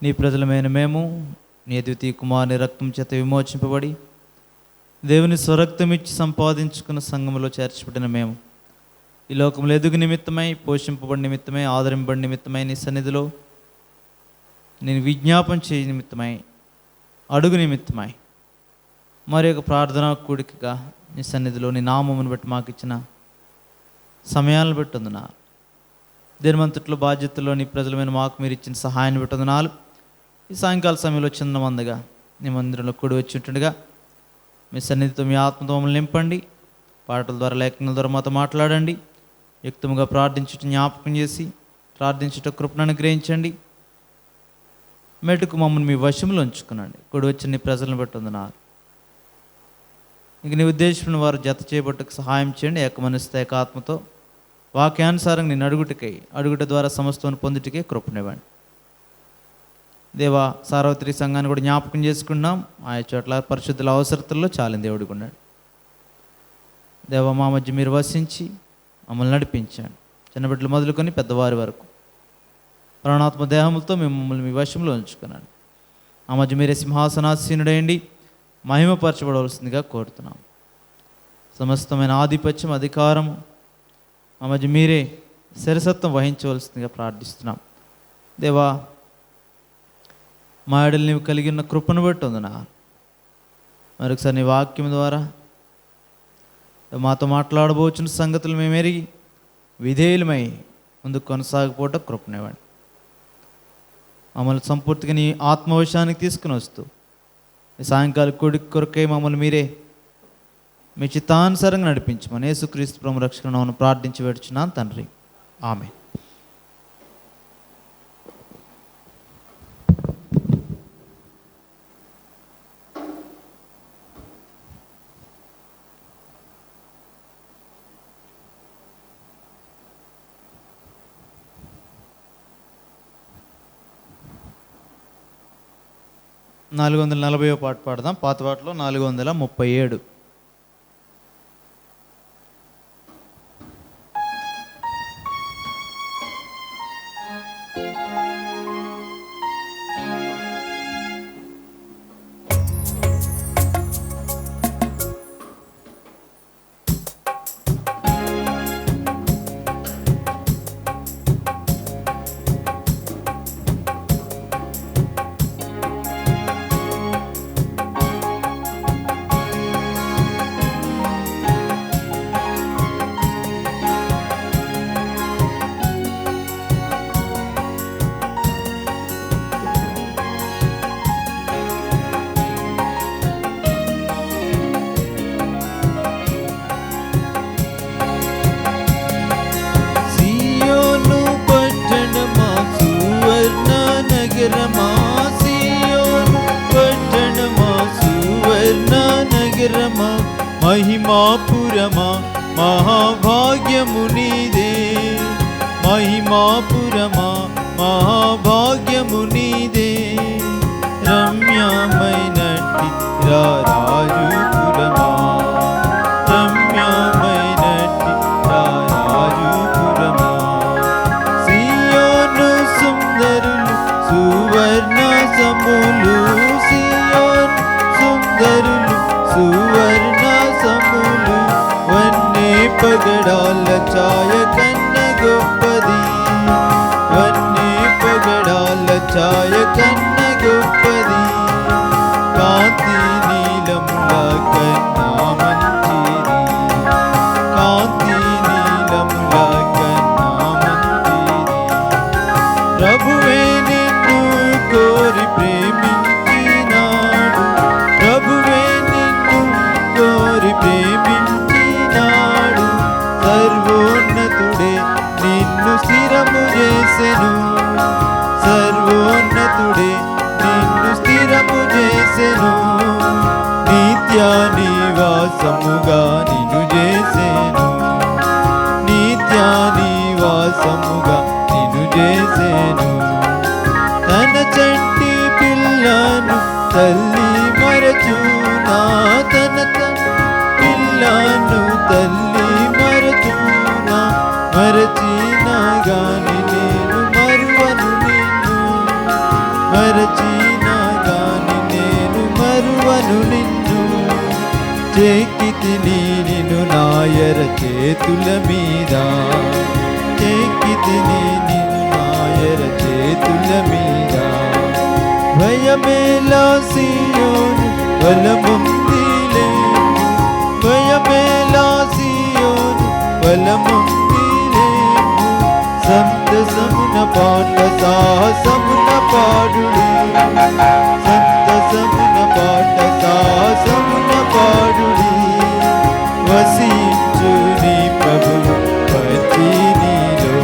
నీ ప్రజలమైన మేము నీ ద్వితీయ కుమారుని రక్తం చేత విమోచింపబడి దేవుని స్వరక్తం ఇచ్చి సంపాదించుకున్న సంఘములో చేర్చబడిన మేము ఈ లోకంలో ఎదుగు నిమిత్తమై, పోషింపబడి నిమిత్తమై, ఆదరింపబడి నిమిత్తమై నీ సన్నిధిలో నేను విజ్ఞాపన చేయ నిమిత్తమై, అడుగు నిమిత్తమై మరి ఒక ప్రార్థనా కూడికగా నీ సన్నిధిలో నీ నామమును బట్టి మాకు ఇచ్చిన సమయాలను బట్టి వందనాలు. దినమంతట్లో బాధ్యతలో నీ ప్రజలమైన మాకు మీరు ఇచ్చిన సహాయాన్ని బట్టి వందనాలు. ఈ సాయంకాల సమయంలో చిన్న మందగా నీ మందిరంలో కూడి వచ్చి ఉంటుండగా మీ సన్నిధితో మీ ఆత్మతో మమ్మల్ని నింపండి. పాటల ద్వారా, లేఖనాల ద్వారా మాతో మాట్లాడండి. యుక్తముగా ప్రార్థించుట జ్ఞాపకం చేసి ప్రార్థించుట కృపను అనుగ్రహించండి. మెటుకు మమ్మల్ని మీ వశంలో ఉంచుకునండి. కూడి వచ్చిన నీ ప్రజలను బట్టి వందనాలు. ఇంక నీ ఉద్దేశం వారు జత చేయబట్టుకు సహాయం చేయండి. ఏకమనస్తో ఏకాత్మతో వాక్యానుసారం నేను అడుగుట ద్వారా సమస్తను పొందుటకే కృపనివ్వండి. దేవా, సార్వత్రిక సంఘాన్ని కూడా జ్ఞాపకం చేసుకున్నాం. ఆయా చోట్ల పరిశుద్ధుల అవసరతల్లో చాలిన దేవుడికి ఉన్నాడు. దేవా, మా మధ్య మీరు వసించి మమ్మల్ని నడిపించండి. చిన్నబిడ్డలు మొదలుకొని పెద్దవారి వరకు ప్రాణాత్మ దేహములతో మిమ్మల్ని మీ వశంలో ఉంచుకున్నాను. ఆ మధ్య మీరే సింహాసనాసీనుడేయండి మహిమపరచబడవలసిందిగా కోరుతున్నాం. సమస్తమైన ఆధిపత్యం, అధికారము మా మధ్య మీరే శిరసత్వం వహించవలసిందిగా ప్రార్థిస్తున్నాం. దేవా, మా ఎడలు నీవు కలిగి ఉన్న కృపను బట్టి ఉందనా మరొకసారి నీ వాక్యం ద్వారా మాతో మాట్లాడబోచున్న సంగతులు మేము ఎరిగి విధేయులమై ముందుకు కొనసాగిపోవటం కృపనివ్వండి. మమ్మల్ని సంపూర్తిగా నీ ఆత్మవశానికి తీసుకుని వస్తూ ఈ సాయంకాల కూడికి కొరకై మమ్మల్ని మీరే మీ చిత్తానుసారంగా నడిపించమని యేసుక్రీస్తు ప్రభు రక్షకులను ప్రార్థించి వేడుచున్నాను తండ్రి, ఆమేన్. నాలుగు 440వ పాట పాడదాం. పాత పాటలో 437. మహిమాపురమా మహాభాగ్యము నీదే, మహిమాపురమా మహాభాగ్యము నీదే. రమ్యమైనట్టి రాజుపురమా, రమ్యమైనట్టి రాజుపురమా. సియోను సుందరులు సువర్ణ సములు, సియోను సుందరులు సువర్ణ సములు. వన్నే పగడాల ఛాయ కన్న గొప్పది, వన్నే పగడాల ఛాయ కన్న గొప్పది. కాంతి నీలముల కన్నా మంచిది, కాంతి నీలముల కన్నా మంచిది. ప్రభువే నిన్ను కోరి ప్రేమించినాడు, ప్రభువే నిన్ను కోరి ప్రేమించినాడు. సర్వోన్నతుడే నిన్ను స్థిరము చేసెను, సర్వోన్నతుడే నిన్ను స్థిరము చేసెను. నిత్య నివాసముగా నిన్ను చేసెను, నిత్య నివాసముగా నిన్ను చేసెను. తన చంటి పిల్లను తల్లి మరచునా, తన పిల్లను తల్లి మరచునా. మరచినా గాని నేను మరువను నిన్ను, మరచినా గాని నేను మరువను నిన్ను. చెక్కితిని నిన్ను నాయర చేతుల మీద, చెక్కితిని నిన్ను నాయర చేతుల మీద. భయమేలా సియోను బలముందిలే, భయమేలా సియోను బలముందిలే. సంతసమున పాట సాహసమున పాడుడి, సంతసమున పాట సాహసమున పాడుడి. వసించు నీ ప్రభువు వచ్చి నీలో,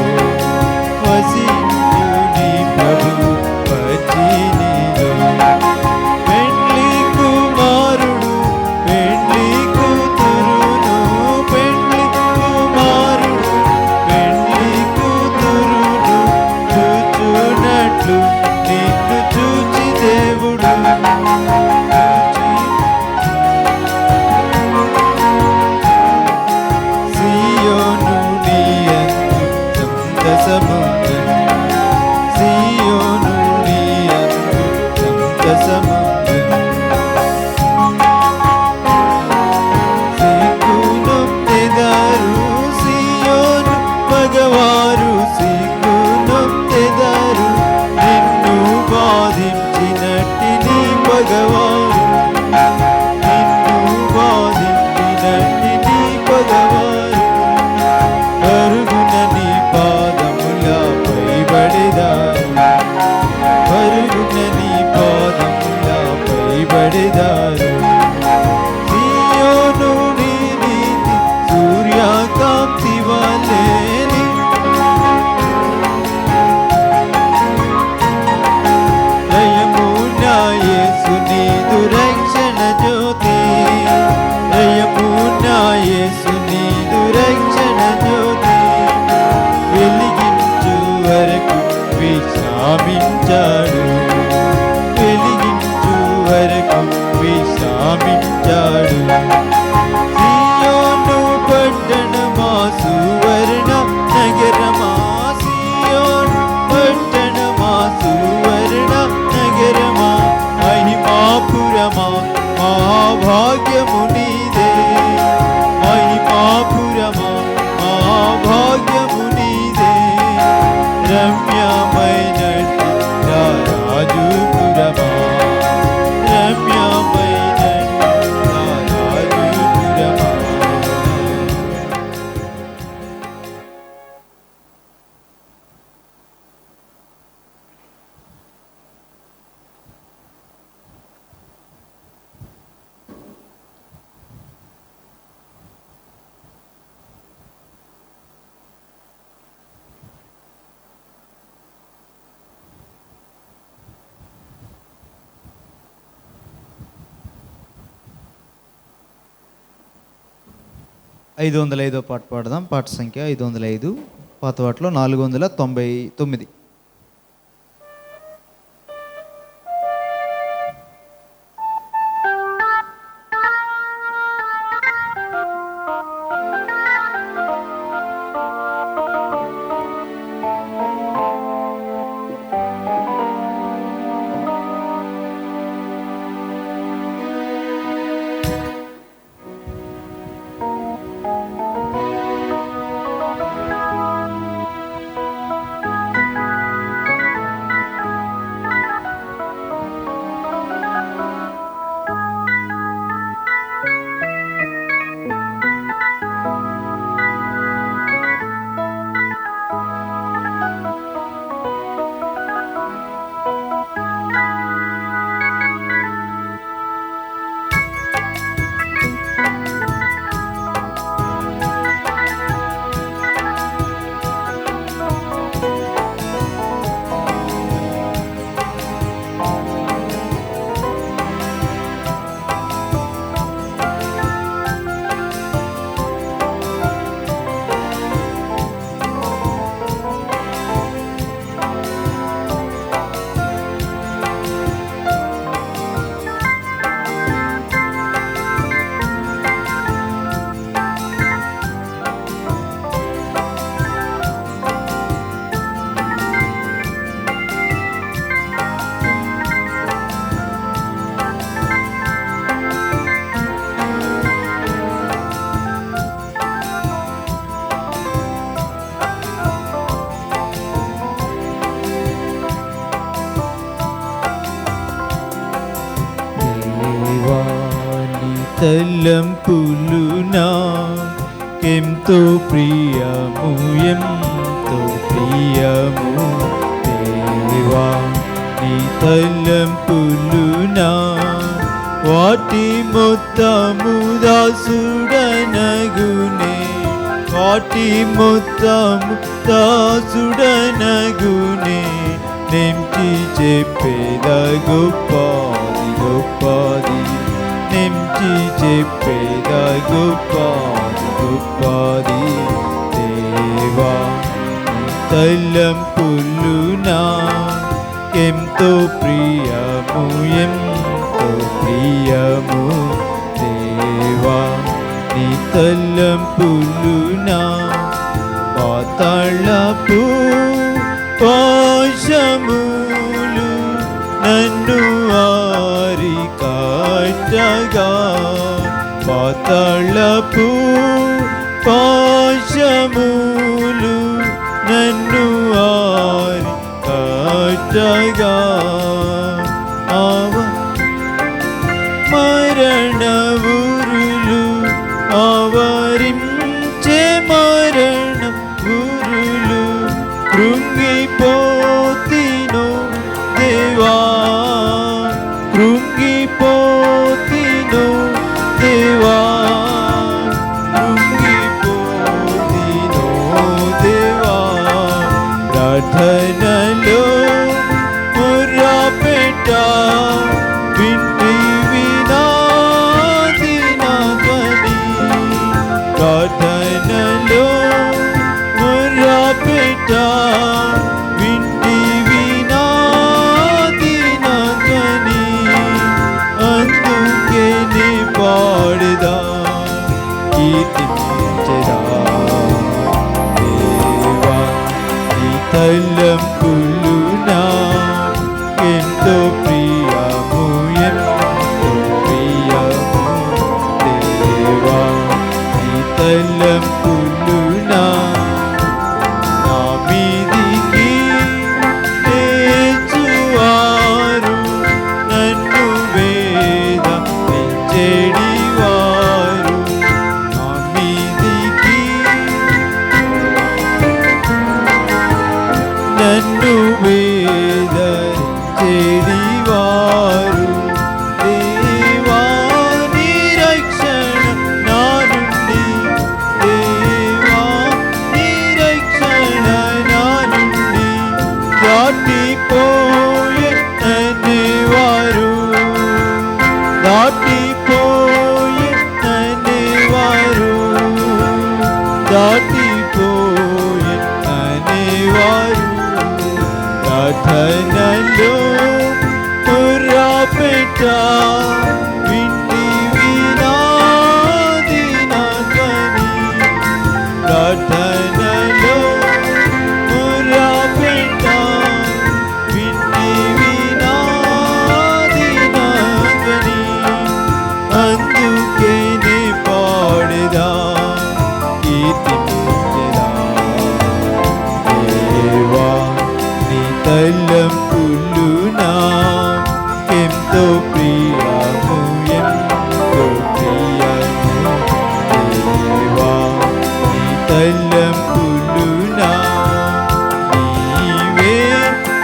వసించు నీ ప్రభువు వచ్చి నీలో. పెండ్లి కుమారుడు పెండ్లి కూతురును, పెండ్లి కుమారుడు పెండ్లి కూతురును చూచునట్లు నిన్ను చూచి దేవుడు సియోను నీయందు సంతసముందెను, సియోను నీయందు సంతసముందెను. సిగ్గునొందెదారు సియోను మగవారు, సిగ్గునొందెదారు నిన్ను బాధించినట్టి నీ పగవారు, నిన్ను బాధించినట్టి నీ పగవారు. పరుగున నీ పాదములపై పడెదారు, పరుగున నీ పాదములపై పడెదారు. సియోను నీ నీతి సూర్యకాంతి వలె, జయమున యేసు నీదు రక్షణ జ్యోతి, జయమున యేసు నీదు రక్షణ జ్యోతి. వెలిగించు వరకు విశ్రామించాడు, వెలిగించు వరకు విశ్రామించాడు. సియోను పట్టణమా సువర్ణ నగరమా, సియోను పట్టణమా సువర్ణ నగరమా. మహిమాపురమా మహాభాగ్యము నీదే, మహిమాపురమా మహాభాగ్యము నీదే. రమ్యమైనట్టి నా రాజుపురమా, రమ్యమైనట్టి నా రాజుపురమా. ఐదు వందల ఐదో పాట పాడదాం. పాట సంఖ్య 505, పాత పాటలో 499. తలంపులు నాకెంతో ప్రియము, ఎంతో ప్రియము దేవా. నీ తలంపులు నా వాటి మొత్తము దాసుడనగునే, వాటి మొత్తము దాసుడనగునే. నెంచి చెప్పేద గొప్పది గొప్పది, నెంచి చెప్పేద గొప్పది గొప్పది దేవా. తలంపులు నాకెంతో ప్రియము, ఎంతో ప్రియము దేవా. నీ తలంపులు నా పాతాళపు పాశములు నన్ను ఆరికట్టగా, పాతాళపు పాశములు నన్ను ఆరికట్టగా. మరణ ఊరులు ఆవరించే, మరణ ఊరులు కృంగిపోతిను దేవా, కృంగిపోతిను దేవా, కృంగిపోతిను దేవా. ప్రార్థనలో మొర్రపెట్ట వింటివి నాది నా ధ్వని, ప్రార్థనలో మొర్రపెట్ట వింటివి నాది నా ధ్వని. అందుకే నీ పాడుదా కీర్తించెదా దేవా. నీ తలంపులు నాకెంతో ప్రియము, ఎంతో ప్రియము దేవా. నీ తలంపులు నా మీదికి తెచ్చువారు, నన్ను వేదనించెడివారు. నా మీదికి నన్ను వేదనించెడివారు దేవా. నీ రక్షణ నా నుండి, దేవా నీ రక్షణ నా నుండి దాటిపోయే అనేవారు, దాటిపోయే అనేవారు, దాటిపోయే అనేవారు. ప్రార్థనలో మొర్రపెట్ట వింటివి నాది నా ధ్వని, ప్రార్థనలో మొర్రపెట్ట వింటివి నాది నా ధ్వని. అందుకే నీ పాడుదా కీర్తించెదా దేవా. నీ తలంపులు నాకెంతో ప్రియము, ఎంతో ప్రియము దేవా. నీ తలంపులు నీవే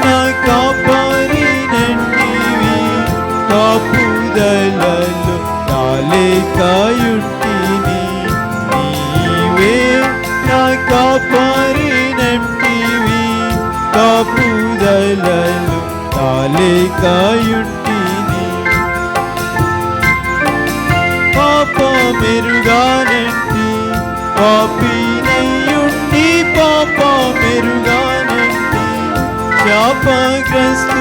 నా కాపారినంటివి, కాపుదలలో నాలేకాయుంటిని. నీవే నా కాపారినంటివి, కాపుదలలో నాలేకాయుంటిని. పాపమెరుగానంటి పాపినయ్యుండి, పాపమెరుగానంటి శాపగ్రస్తుడనైతి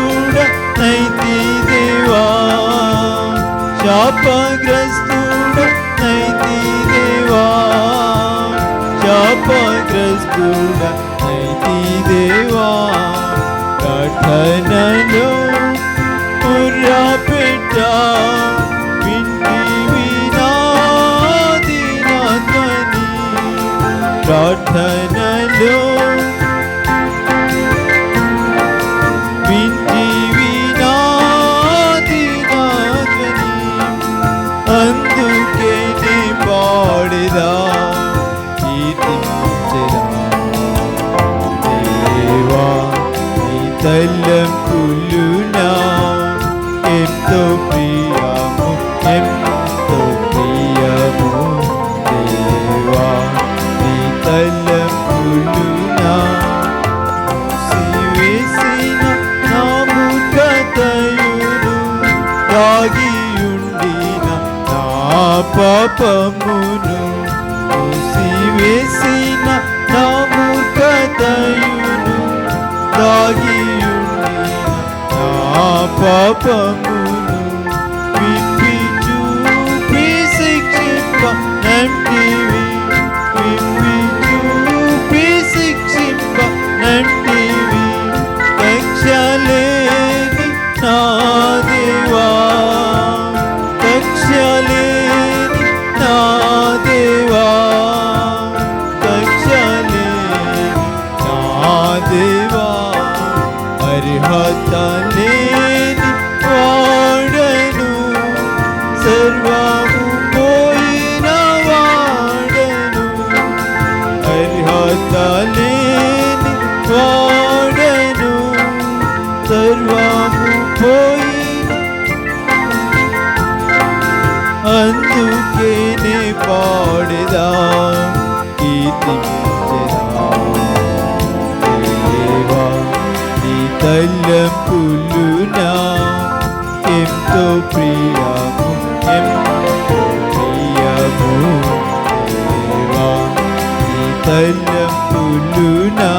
దేవా, శాపగ్రస్తుడనైతి దేవా, శాపగ్రస్తుడనైతి దేవా. ప్రార్థనలో మొర్రపెట్ట వింటివి నాది నా ధ్వని, ప్రార్థనలో వింటివి నాది నా ధ్వని. అందుకే పులునా ఎంతో ప్రియము ఎంతో ప్రియము దేవా నీ తలంపులునా మూసివేసిన నా మూర్ఖతయును దాగియుండిన నా పాపమును మూసివేసిన నా మూర్ఖతయును దాగియుండిన నా పాపమును విప్పి చూపి శిక్షింప నంటివి విప్పి చూపి శిక్షింప నంటివి కక్షలేని నా దేవా కక్షలేని నా దేవా కక్షలేని నా దేవా అర్హత లేని వాడను సర్వము పోయిన వాడను అర్హత లేని వాడను సర్వము పోయిన అందుకే నే పాడేదా కీర్తించెదా దేవా నీ తలంపులునా ఎంతో ప్రియము ఎంతో ప్రియము దేవా నీ తలంపులునా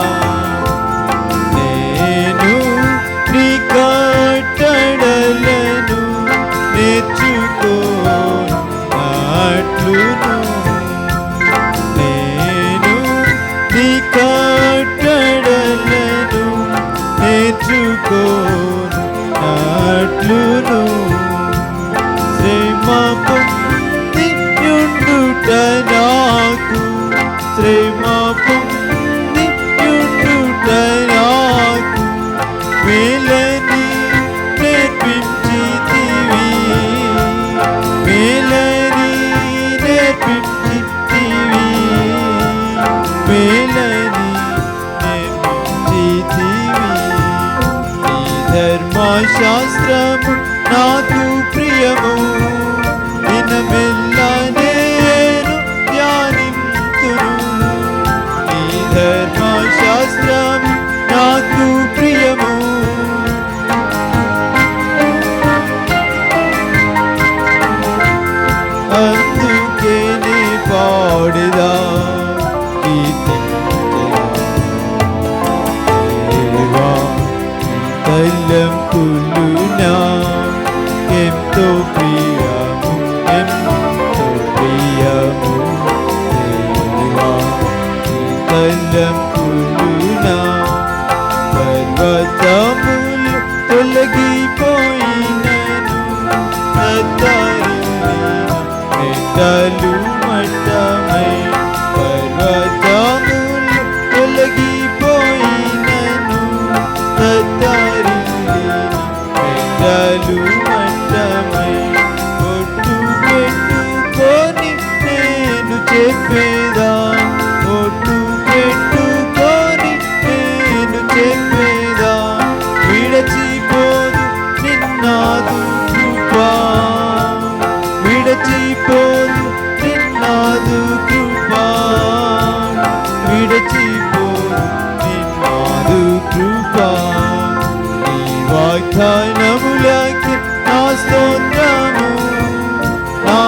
నేను నీ కట్టడలను నేర్చుకోనట్లును నేను నీ కట్టడలను నేర్చుకోనట్లును శ్రమ పొందియుండుట నాకు శ్రమ పొందియుండుట నాకు మేలని నేర్పించితివి మేలని నేర్పించితివి మేలని నేర్పించితివి నీ ధర్మశాస్త్రము నాకు ప్రియము దినమెల్లా నేను ధ్యానింతును నీ ధర్మశాస్త్రము నాకు ప్రియము అందుకే నీ పాడేదా దేవా నీ తలంపులునా ఎంతో ప్రియము ఎంతో ప్రియము దేవా నీ తలంపులునా పర్వతములు తొలగిపోయినను మెట్టలు మట్టమై పర్వతములు తొలగిపోయినను మెట్టలు మట్టమై ఒట్టు పెట్టుకొని నేను చెప్పేదా ఒట్టు పెట్టుకొని నేను చెప్పేదా విడచిపోదు నిన్నాదు కృపా విడచిపోదు నిన్నాదు కృపా విడచిపోదు నిన్నాదు కృపా నీ వాగ్దానములకి నా స్తోత్రము నా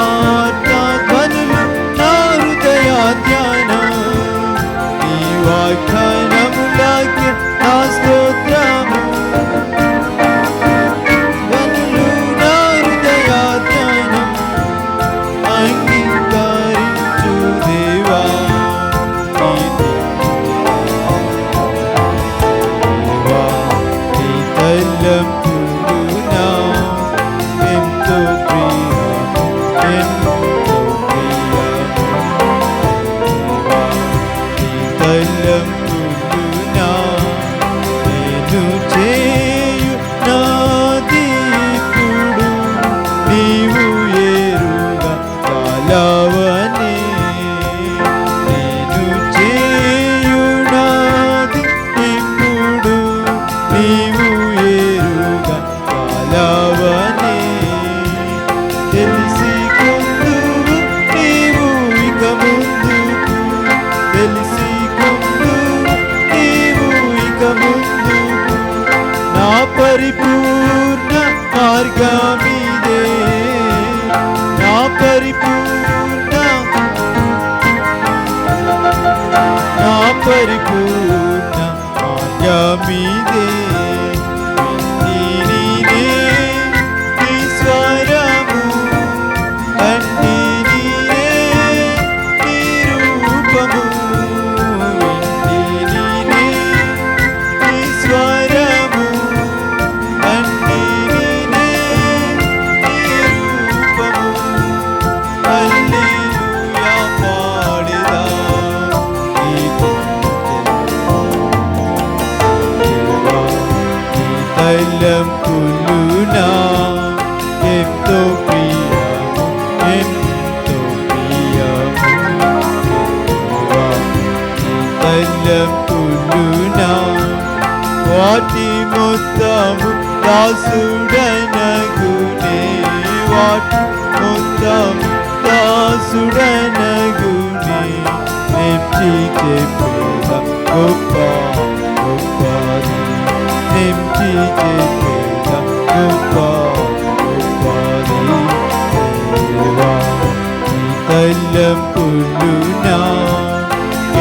ధ్యానములు నా హృదయ ధ్యానం నీ వాగ్దానములకి నా స్తోత్రము ధ్యానములు నా హృదయ ధ్యానం అంగీకరించు దేవా దేవా నీ తలంపులునా మార్గమిదే నా పరిపూర్ణ మార్గమిదే నీనే నీ స్వరము తండ్రి నీనే నీ రూపము నీనే నీ స్వరము తండ్రి నీనే నీ రూపము హల్లెలూయా పాడెదా నీకు తలంపులునా ఎంతో ప్రియము ఎంతో ప్రియము తలంపులునా వాటి మొత్తము దాసుడనగునే వాటి మొత్తము దాసుడనగునే నెచ్చి చెప్పేద గొప్ప గొప్పది నెంచి చెప్పేద గొప్ప గొప్పది దేవా నీ తలంపులునా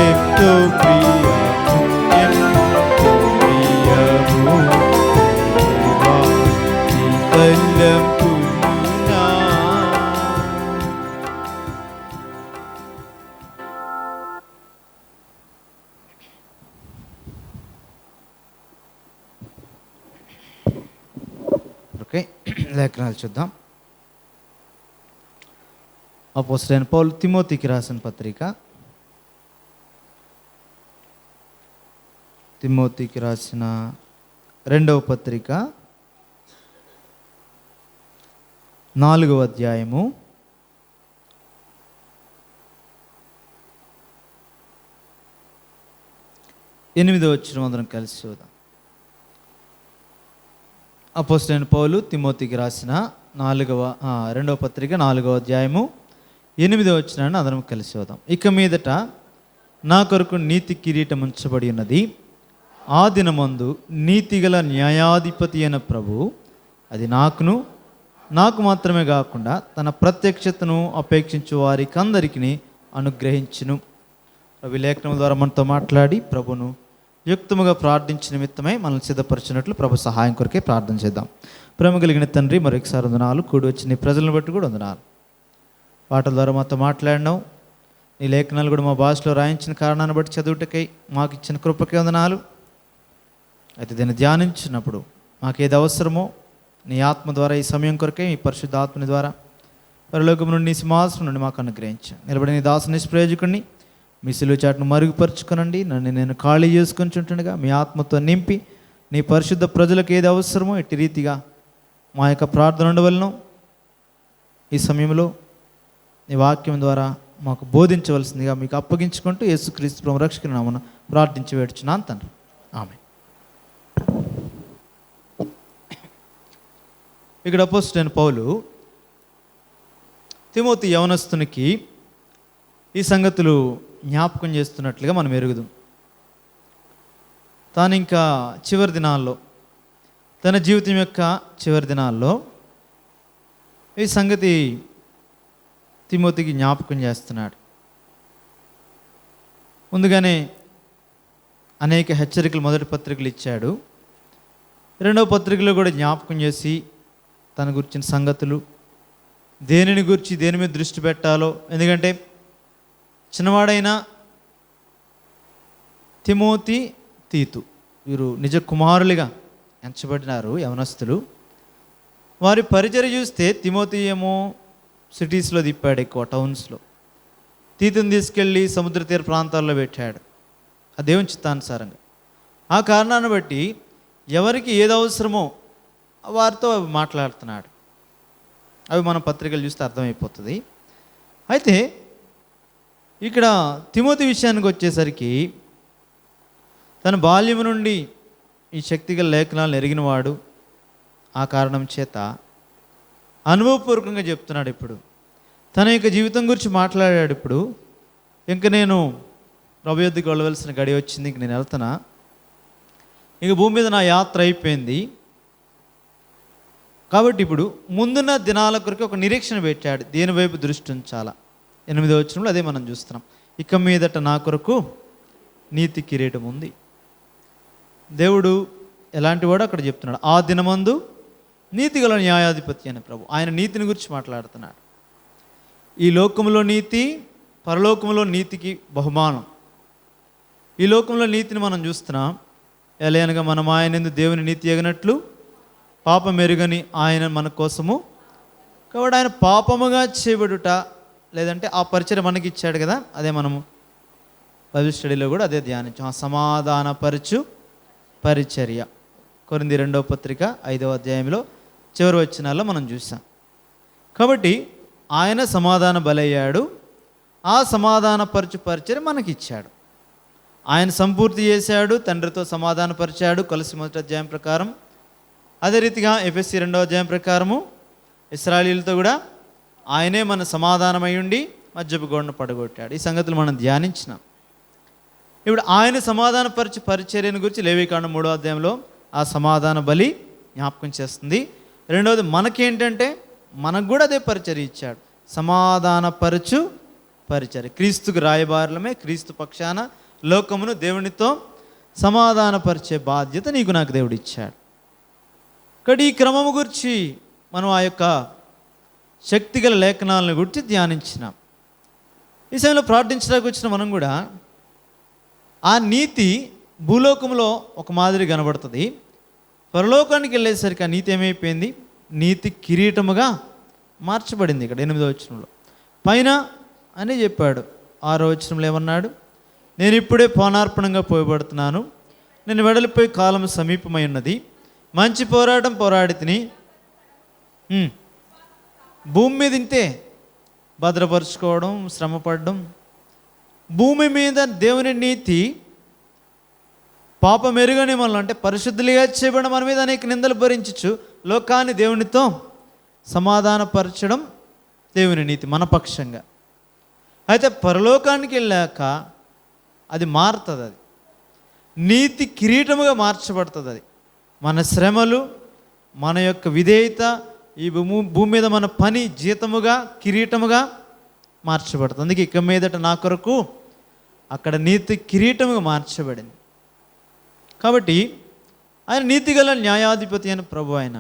ఎంతో ప్రియము ఎంతో ప్రియము దేవా నీ తలంపులునా. ఓకే, లేఖనాలు చూద్దాం. అపోస్తలుడైన పౌలు తిమోతికి రాసిన పత్రిక, తిమోతికి రాసిన 2వ పత్రిక 4వ అధ్యాయము 8వ వచనం అందరం కలిసి చూద్దాం. అపోస్తలుడైన పౌలు తిమోతికి రాసిన 2వ పత్రిక 4వ అధ్యాయము 8వ వచనాన్ని అందరం కలిసి చూద్దాం. ఇక మీదట నా కొరకు నీతి కిరీటం ఉంచబడి ఉన్నది. ఆ దినమందు నీతిగల న్యాయాధిపతి అయిన ప్రభువు అది నాకు మాత్రమే కాకుండా తన ప్రత్యక్షతను అపేక్షించు వారికి అందరికీ అనుగ్రహించును. రవి లేఖనం ద్వారా మనతో మాట్లాడి ప్రభును యుక్తముగా ప్రార్థించిన నిమిత్తమై మనల్ని సిద్ధపరిచినట్లు ప్రభు సహాయం కొరకే ప్రార్థన చేద్దాం. ప్రేమ కలిగిన తండ్రి, మరొకసారి వందనాలు. కూడి వచ్చిన నీ ప్రజలను బట్టి కూడా వందనాలు. పాటల ద్వారా మాతో మాట్లాడినావు. నీ లేఖనాలు కూడా మా భాషలో రాయించిన కారణాన్ని బట్టి చదువుటకై మాకు ఇచ్చిన కృపకే వందనాలు. అయితే దీన్ని ధ్యానించినప్పుడు మాకేది అవసరమో నీ ఆత్మ ద్వారా ఈ సమయం కొరకే మీ పరిశుద్ధ ఆత్మని ద్వారా పరలోకం నుండి నీ సింహాసనం నుండి మాకు అనుగ్రహించాను. నిలబడి నీ దాసు నిష్ప్రయోజకుడిని మీ సిలువ చాటును మరుగుపరుచుకునండి. నన్ను నేను ఖాళీ చేసుకొని చుంటుండగా మీ ఆత్మతో నింపి నీ పరిశుద్ధ ప్రజలకు ఏది అవసరమో ఇట్టి రీతిగా మా యొక్క ప్రార్థన ఉండవలను. ఈ సమయంలో నీ వాక్యం ద్వారా మాకు బోధించవలసిందిగా మీకు అప్పగించుకుంటూ యేసుక్రీస్తు ప్రభువు రక్షకుని నామమున ప్రార్థించి వేడుచున్నాను తండ్రి, ఆమేన్. ఇక్కడ అపోస్తలుడైన పౌలు తిమోతి యవనస్తునికి ఈ సంగతులు జ్ఞాపకం చేస్తున్నట్లుగా మనం ఎరుగుదాం. తాను ఇంకా చివరి దినాల్లో, తన జీవితం యొక్క చివరి దినాల్లో ఈ సంగతి తిమోతికి జ్ఞాపకం చేస్తున్నాడు. ముందుగానే అనేక హెచ్చరికలు మొదటి పత్రికలు ఇచ్చాడు. 2వ పత్రికలో కూడా జ్ఞాపకం చేసి తన గురించిన సంగతులు, దేనిని గురించి దేని మీద దృష్టి పెట్టాలో, ఎందుకంటే చిన్నవాడైన తిమోతి, తీతు వీరు నిజ కుమారులుగా ఎంచబడినారు, యవనస్తులు. వారి పరిచర్య చూస్తే తిమోతి ఏమో సిటీస్లో తిప్పాడు, ఎక్కువ టౌన్స్లో. తీతుని తీసుకెళ్ళి సముద్ర తీర ప్రాంతాల్లో పెట్టాడు, ఆ దేవుని చిత్తానుసారంగా. ఆ కారణాన్ని బట్టి ఎవరికి ఏది అవసరమో వారితో అవి మాట్లాడుతున్నాడు. అవి మన పత్రికలు చూస్తే అర్థమైపోతుంది. అయితే ఇక్కడ తిమోతి విషయానికి వచ్చేసరికి తన బాల్యం నుండి ఈ శక్తిగల లేఖనాలను ఎరిగినవాడు. ఆ కారణం చేత అనుభవపూర్వకంగా చెప్తున్నాడు. ఇప్పుడు తన యొక్క జీవితం గురించి మాట్లాడాడు. ఇప్పుడు ఇంక నేను ప్రభు యొద్దకు వెళ్ళవలసిన గడి వచ్చింది, ఇంక నేను వెళ్తున్నా, ఇక భూమి మీద నా యాత్ర అయిపోయింది, కాబట్టి ఇప్పుడు ముందున్న దినాల కొరకు ఒక నిరీక్షణ పెట్టాడు, దేని వైపు దృష్టి ఉంచాలా. 8వ వచనంలో అదే మనం చూస్తున్నాం. ఇక మీదట నా కొరకు నీతి కిరీటం ఉంది. దేవుడు ఎలాంటి వాడు అక్కడ చెప్తున్నాడు. ఆ దినమందు నీతిగల న్యాయాధిపతి అని ప్రభు, ఆయన నీతిని గురించి మాట్లాడుతున్నాడు. ఈ లోకంలో నీతి, పరలోకంలో నీతికి బహుమానం. ఈ లోకంలో నీతిని మనం చూస్తున్నాం. ఎలాగనగా మనం ఆయన యందు దేవుని నీతి ఎగినట్లు పాపం ఎరుగని ఆయన మన కోసము, కాబట్టి ఆయన పాపముగా చేయబడుట, లేదంటే ఆ పరిచర్య మనకి ఇచ్చాడు కదా, అదే మనము బైబిల్ స్టడీలో కూడా అదే ధ్యానించాం. సమాధానపరచు పరిచర్య, కొరింథీ 2వ పత్రిక 5వ అధ్యాయంలో చివరి వచనాల్లో మనం చూసాం. కాబట్టి ఆయన సమాధాన బలయ్యాడు, ఆ సమాధానపరచు పరిచర్య మనకి ఇచ్చాడు. ఆయన సంపూర్తి చేశాడు, తండ్రితో సమాధానపరిచాడు కొలసి 1వ అధ్యాయం ప్రకారం. అదే రీతిగా ఎఫెసీ 2వ అధ్యాయం ప్రకారము ఇశ్రాయేలీయులతో కూడా ఆయనే మన సమాధానమై ఉండి మధ్యపు గోడను పడగొట్టాడు. ఈ సంగతులు మనం ధ్యానించినాం. ఇప్పుడు ఆయన సమాధానపరిచే పరిచర్యను గురించి లేవీకాండం 3వ అధ్యాయంలో ఆ సమాధాన బలి జ్ఞాపకం చేస్తుంది. రెండవది మనకేంటంటే మనకు కూడా అదే పరిచర్య ఇచ్చాడు, సమాధానపరచు పరిచర్య. క్రీస్తుకు రాయబారులమే, క్రీస్తు పక్షాన లోకమును దేవునితో సమాధానపరిచే బాధ్యత నీకు నాకు దేవుడు ఇచ్చాడు. కాబట్టి ఈ క్రమము గురించి మనం ఆ యొక్క శక్తిగల లేఖనాలను గురించి ధ్యానించినాం. ఈ సమయంలో ప్రార్థించడానికి వచ్చిన మనం కూడా ఆ నీతి భూలోకంలో ఒక మాదిరి కనబడుతుంది. పరలోకానికి వెళ్ళేసరికి ఆ నీతి ఏమైపోయింది? నీతి కిరీటముగా మార్చబడింది. ఇక్కడ 8వ వచనంలో పైన అని చెప్పాడు. 6వ వచనంలో ఏమన్నాడు? నేను ఇప్పుడే పానార్పణంగా పోయబడుతున్నాను, నేను వెడలిపోయి కాలం సమీపమై ఉన్నది, మంచి పోరాటం పోరాడి తిని. భూమి మీద ఇంతే భద్రపరుచుకోవడం, శ్రమపడడం. భూమి మీద దేవుని నీతి పాపం ఎరుగని మనలో, అంటే పరిశుద్ధులుగా చేయబడిన మన మీద అనేక నిందలు భరించచ్చు, లోకాన్ని దేవునితో సమాధానపరచడం దేవుని నీతి మన పక్షంగా. అయితే పరలోకానికి వెళ్ళాక అది మారుతుంది, అది నీతి కిరీటముగా మార్చబడుతుంది. అది మన శ్రమలు, మన యొక్క విధేయత, ఈ భూమి మీద మన పని జీతముగా కిరీటముగా మార్చబడుతుంది. అందుకే ఇక మీదట నా కొరకు అక్కడ నీతి కిరీటముగా మార్చబడింది. కాబట్టి ఆయన నీతిగల న్యాయాధిపతి అని ప్రభు. ఆయన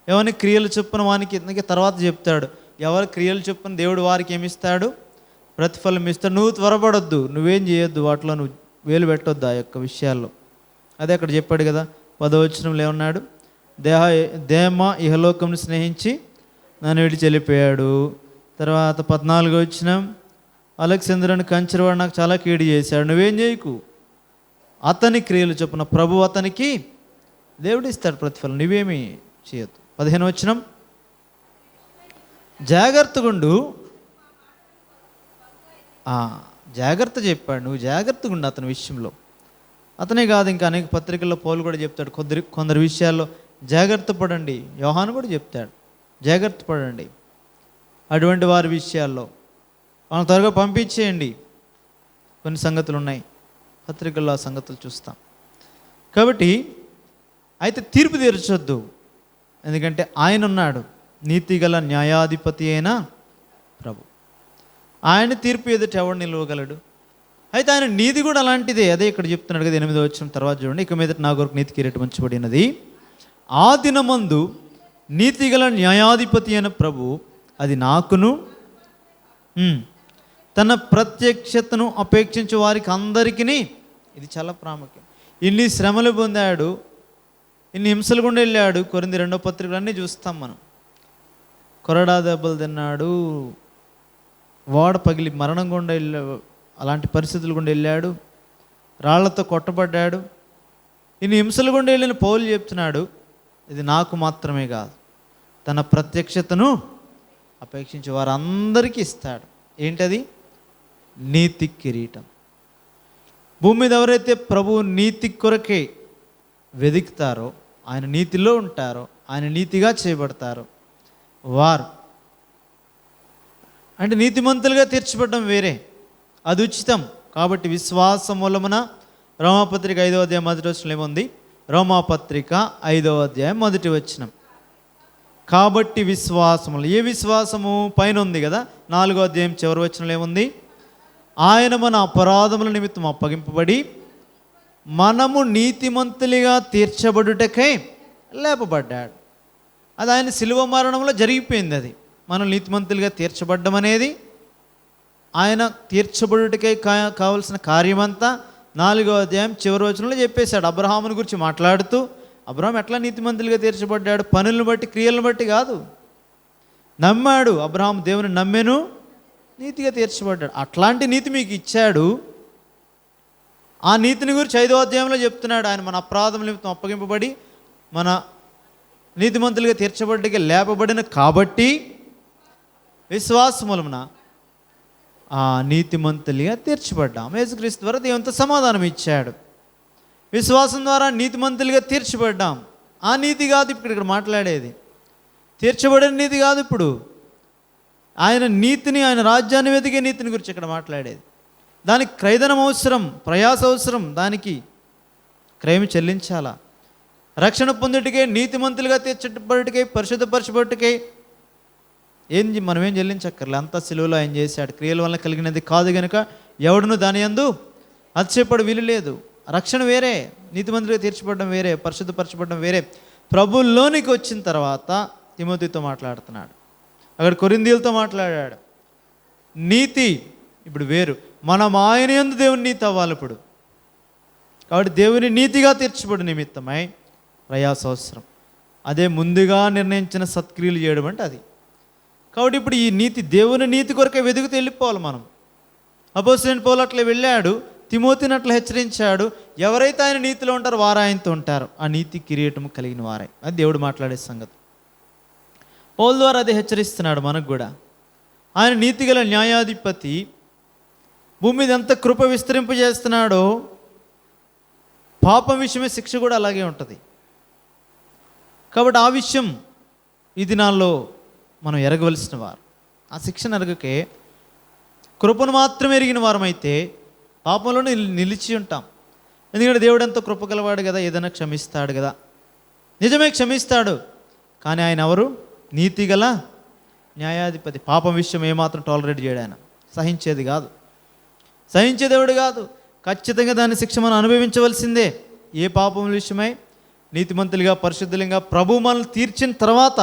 ఎవరిని క్రియలు చొప్పున వానికి ఇందుకే తర్వాత చెప్తాడు, ఎవరి క్రియలు చొప్పున దేవుడు వారికి ఏమిస్తాడు? ప్రతిఫలం ఇస్తాడు. నువ్వు త్వరపడొద్దు, నువ్వేం చేయొద్దు, వాటిలో నువ్వు వేలు పెట్టొద్దు ఆ యొక్క విషయాల్లో. అదే అక్కడ చెప్పాడు కదా 10వ వచనంలో ఏమన్నాడు? దేమ ఇహలోకంను స్నేహించి నన్ను విడిచి వెళ్ళిపోయాడు. తర్వాత 14వ వచనం, అలెగ్జాండరుని కంచెరవాడు నాకు చాలా కీడు చేశాడు, నువ్వేం చేయకు, అతని క్రియలు చొప్పున ప్రభు అతనికి దేవుడు ఇస్తాడు ప్రతిఫలం, నువ్వేమీ చేయొద్దు. 15వ వచనం, జాగ్రత్తగుండు. జాగ్రత్త చెప్పాడు, నువ్వు జాగ్రత్తగా ఉండు అతని విషయంలో. అతనే కాదు, ఇంకా అనేక పత్రికల్లో పౌలు కూడా చెప్తాడు, కొందరు విషయాల్లో జాగ్రత్త పడండి. యోహాను కూడా చెప్తాడు, జాగ్రత్త పడండి అటువంటి వారి విషయాల్లో, వాళ్ళని త్వరగా పంపించేయండి. కొన్ని సంగతులు ఉన్నాయి పత్రికల్లో, ఆ సంగతులు చూస్తాం. కాబట్టి అయితే తీర్పు తీర్చొద్దు, ఎందుకంటే ఆయన ఉన్నాడు, నీతిగల న్యాయాధిపతి అయిన ప్రభు. ఆయన తీర్పు ఎదుట ఎవడు నిలవగలడు? అయితే ఆయన నీతి కూడా అలాంటిదే. అదే ఇక్కడ చెప్తున్నాడు కదా 8వ వచనం తర్వాత చూడండి, ఇక మీద నా కొరకు నీతి కిరీటం ఉంచబడినది, ఆ దినమందు నీతిగల న్యాయాధిపతి అయిన ప్రభు అది నాకును తన ప్రత్యక్షతను అపేక్షించే వారికి అందరికీ. ఇది చాలా ప్రాముఖ్యం. ఇన్ని శ్రమలు పొందాడు, ఇన్ని హింసలు గుండా వెళ్ళాడు. కొరింథీ 2వ పత్రికలన్నీ చూస్తాం మనం. కొరడా దెబ్బలు తిన్నాడు, వాడ పగిలి మరణం గుండా అలాంటి పరిస్థితులు గుండా వెళ్ళాడు, రాళ్లతో కొట్టబడ్డాడు. ఇన్ని హింసలు గుండా వెళ్ళిన పౌలు చెప్తున్నాడు, ఇది నాకు మాత్రమే కాదు, తన ప్రత్యక్షతను అపేక్షించే వారందరికీ ఇస్తాడు. ఏంటది? నీతి కిరీటం. భూమి మీద ఎవరైతే ప్రభు నీతి కొరకే వెతుకుతారో, ఆయన నీతిలో ఉంటారో, ఆయన నీతిగా చేయబడతారో వారు, అంటే నీతిమంతులుగా తీర్చబడడం వేరే, అది ఉచితం. కాబట్టి విశ్వాసం మూలమున రోమాపత్రిక 5వ అధ్యాయం 1వ వచనం ఏముంది? రోమాపత్రిక 5వ అధ్యాయం 1వ వచనం, కాబట్టి విశ్వాసములు, ఏ విశ్వాసము? పైన ఉంది కదా, 4వ అధ్యాయం చివరి వచనంలో ఏముంది? ఆయన మన అపరాధముల నిమిత్తం అప్పగింపబడి మనము నీతిమంతులుగా తీర్చబడుటకై లేపబడ్డాడు. అది ఆయన శిలువ మరణంలో జరిగిపోయింది. అది మనం నీతిమంతులుగా తీర్చబడ్డం అనేది ఆయన తీర్చబడుటకై కావలసిన కార్యమంతా 4వ అధ్యాయం చివరి వచనంలో చెప్పేశాడు. అబ్రహాముని గురించి మాట్లాడుతూ, అబ్రహాం ఎట్లా నీతిమంతులుగా తీర్చబడ్డాడు? పనులను బట్టి, క్రియలను బట్టి కాదు, నమ్మాడు. అబ్రహాం దేవుని నమ్మెను, నీతిగా తీర్చబడ్డాడు. అట్లాంటి నీతి మీకు ఇచ్చాడు. ఆ నీతిని గురించి 5వ అధ్యాయంలో చెప్తున్నాడు. ఆయన మన అపరాధం నిమిత్తం అప్పగింపబడి మన నీతిమంతులుగా తీర్చబడ్డకి లేపబడిన కాబట్టి విశ్వాసములమున ఆ నీతిమంతులుగా తీర్చబడ్డాం. యేసుక్రీస్తు ద్వారా దేవునితో సమాధానం ఇచ్చాడు. విశ్వాసం ద్వారా నీతిమంతులుగా తీర్చబడ్డాం. ఆ నీతి కాదు ఇప్పుడు ఇక్కడ మాట్లాడేది, తీర్చబడిన నీతి కాదు. ఇప్పుడు ఆయన నీతిని, ఆయన రాజ్యాన్ని వెతికే నీతిని గురించి ఇక్కడ మాట్లాడేది. దానికి క్రయధనం అవసరం, ప్రయాస అవసరం, దానికి క్రయం చెల్లించాలా. రక్షణ పొందుటికే, నీతిమంతులుగా తీర్చబడుటకై, పరిశుద్ధపరచబడుటకై మనం ఏం చెల్లించక్కర్లే. అంతా సిలువలో ఆయన చేశాడు. క్రియల వల్ల కలిగినది కాదు కనుక ఎవడును దాని యందు అతిశయపడు వీలు లేదు. రక్షణ వేరే, నీతిమంతులుగా తీర్చబడడం వేరే, పరిశుద్ధపరచబడడం వేరే. ప్రభువులోనికి వచ్చిన తర్వాత తిమోతితో మాట్లాడుతున్నాడు, అక్కడ కొరింథీయులతో మాట్లాడాడు. నీతి ఇప్పుడు వేరు, మనం ఆయన యందు దేవుని నీతి అవ్వాలి ఇప్పుడు. కాబట్టి దేవుని నీతిగా తీర్చబడి నిమిత్తమై ప్రయాస అవసరం. అదే ముందుగా నిర్ణయించిన సత్క్రియలు చేయడం అంటే అది. కాబట్టి ఇప్పుడు ఈ నీతి, దేవుని నీతి కొరకే వెతుకుతూ వెళ్ళిపోవాలి మనం. అపోస్తలుడైన పౌలు అట్లా వెళ్ళాడు, తిమోతిని అట్లా హెచ్చరించాడు. ఎవరైతే ఆయన నీతిలో ఉంటారో వారు ఆయనతో ఉంటారు, ఆ నీతి కిరీటం కలిగిన వారే. అది దేవుడు మాట్లాడే సంగతి. పౌలు ద్వారా అది హెచ్చరిస్తున్నాడు మనకు కూడా. ఆయన నీతిగల న్యాయాధిపతి, భూమి మీద ఎంత కృప విస్తరింపజేస్తున్నాడో పాపం విషయమే శిక్ష కూడా అలాగే ఉంటుంది. కాబట్టి ఆ విషయం ఈ దినాల్లో మనం ఎరగవలసిన వారు. ఆ శిక్షను ఎరగకే కృపను మాత్రమే ఎరిగిన వారమైతే పాపంలోనే నిలిచి ఉంటాం. ఎందుకంటే దేవుడు ఎంతో కృప గలవాడు కదా, ఏదైనా క్షమిస్తాడు కదా. నిజమే క్షమిస్తాడు, కానీ ఆయన ఎవరు? నీతిగల న్యాయాధిపతి. పాపం విషయం ఏమాత్రం టాలరేట్ చేయడు ఆయన, సహించేది కాదు, సహించే దేవుడు కాదు. ఖచ్చితంగా దాని శిక్ష మనం అనుభవించవలసిందే. ఏ పాపం విషయమై? నీతిమంతులుగా, పరిశుద్ధులుగా ప్రభు మనల్ని తీర్చిన తర్వాత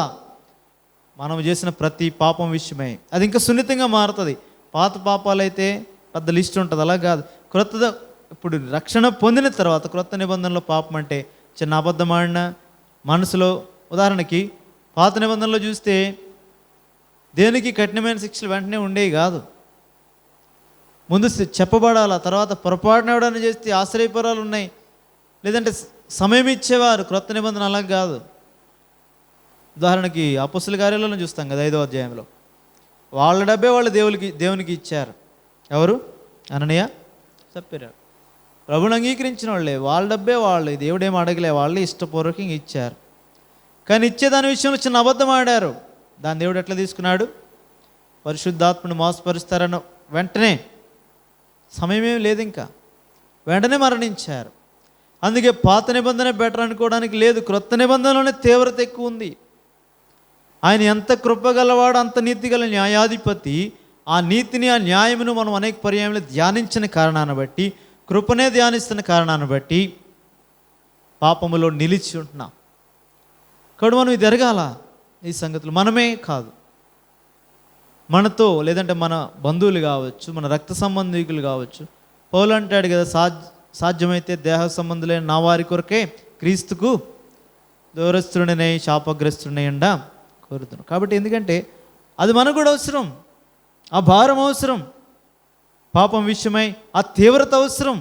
మనం చేసిన ప్రతి పాపం విషయమై అది ఇంకా సున్నితంగా మారుతుంది. పాత పాపాలైతే పెద్ద లిస్ట్ ఉంటుంది, అలా కాదు. ఇప్పుడు రక్షణ పొందిన తర్వాత క్రొత్త నిబంధనలో పాపం అంటే చిన్న అబద్ధం ఆడిన మనసులో, ఉదాహరణకి పాత నిబంధనలో చూస్తే దేనికి కఠినమైన శిక్షలు వెంటనే ఉండేవి కాదు. ముందు చెప్పబడాలి, తర్వాత పొరపాటున ఎవడని చేస్తే ఆశ్రయపురాలు ఉన్నాయి, లేదంటే సమయం ఇచ్చేవారు. క్రొత్త నిబంధన అలా కాదు. ఉదాహరణకి అపొస్తలుల కార్యాలను చూస్తాం కదా, 5వ అధ్యాయంలో వాళ్ళ డబ్బే వాళ్ళు దేవునికి ఇచ్చారు. ఎవరు? అననీయ, సప్ఫీరా. ప్రభువుని అంగీకరించిన వాళ్ళే, వాళ్ళ డబ్బే వాళ్ళు, దేవుడేం అడగలే, వాళ్ళే ఇష్టపూర్వకంగా ఇచ్చారు. కానీ ఇచ్చేదాని విషయంలో చిన్న అబద్ధం ఆడారు. దాని దేవుడు ఎట్లా తీసుకున్నాడు? పరిశుద్ధాత్మను మోసపరుస్తారన్న వెంటనే, సమయమేం లేదు ఇంకా, వెంటనే మరణించారు. అందుకే పాత నిబంధన బెటర్ అనుకోవడానికి లేదు, క్రొత్త నిబంధనలోనే తీవ్రత ఎక్కువ ఉంది. ఆయన ఎంత కృపగలవాడు, అంత నీతిగల న్యాయాధిపతి. ఆ నీతిని, ఆ న్యాయమును మనం అనేక పర్యాయంలో ధ్యానించిన కారణాన్ని బట్టి, కృపనే ధ్యానిస్తున్న కారణాన్ని బట్టి పాపములో నిలిచి ఉంటున్నాం. కాబట్టి మనం ఇది ఎరగాల. ఈ సంగతులు మనమే కాదు, మనతో లేదంటే మన బంధువులు కావచ్చు, మన రక్త సంబంధికులు కావచ్చు. పౌలు అంటాడు కదా, సాధ్యమైతే దేహ సంబంధులైన నా వారి కొరకే క్రీస్తుకు దూరస్తుడినై శాపగ్రస్తుడినై ఉండా కోరుతున్నాను. కాబట్టి ఎందుకంటే అది మనకు కూడా అవసరం, ఆ భారం అవసరం, పాపం విషయమై ఆ తీవ్రత అవసరం.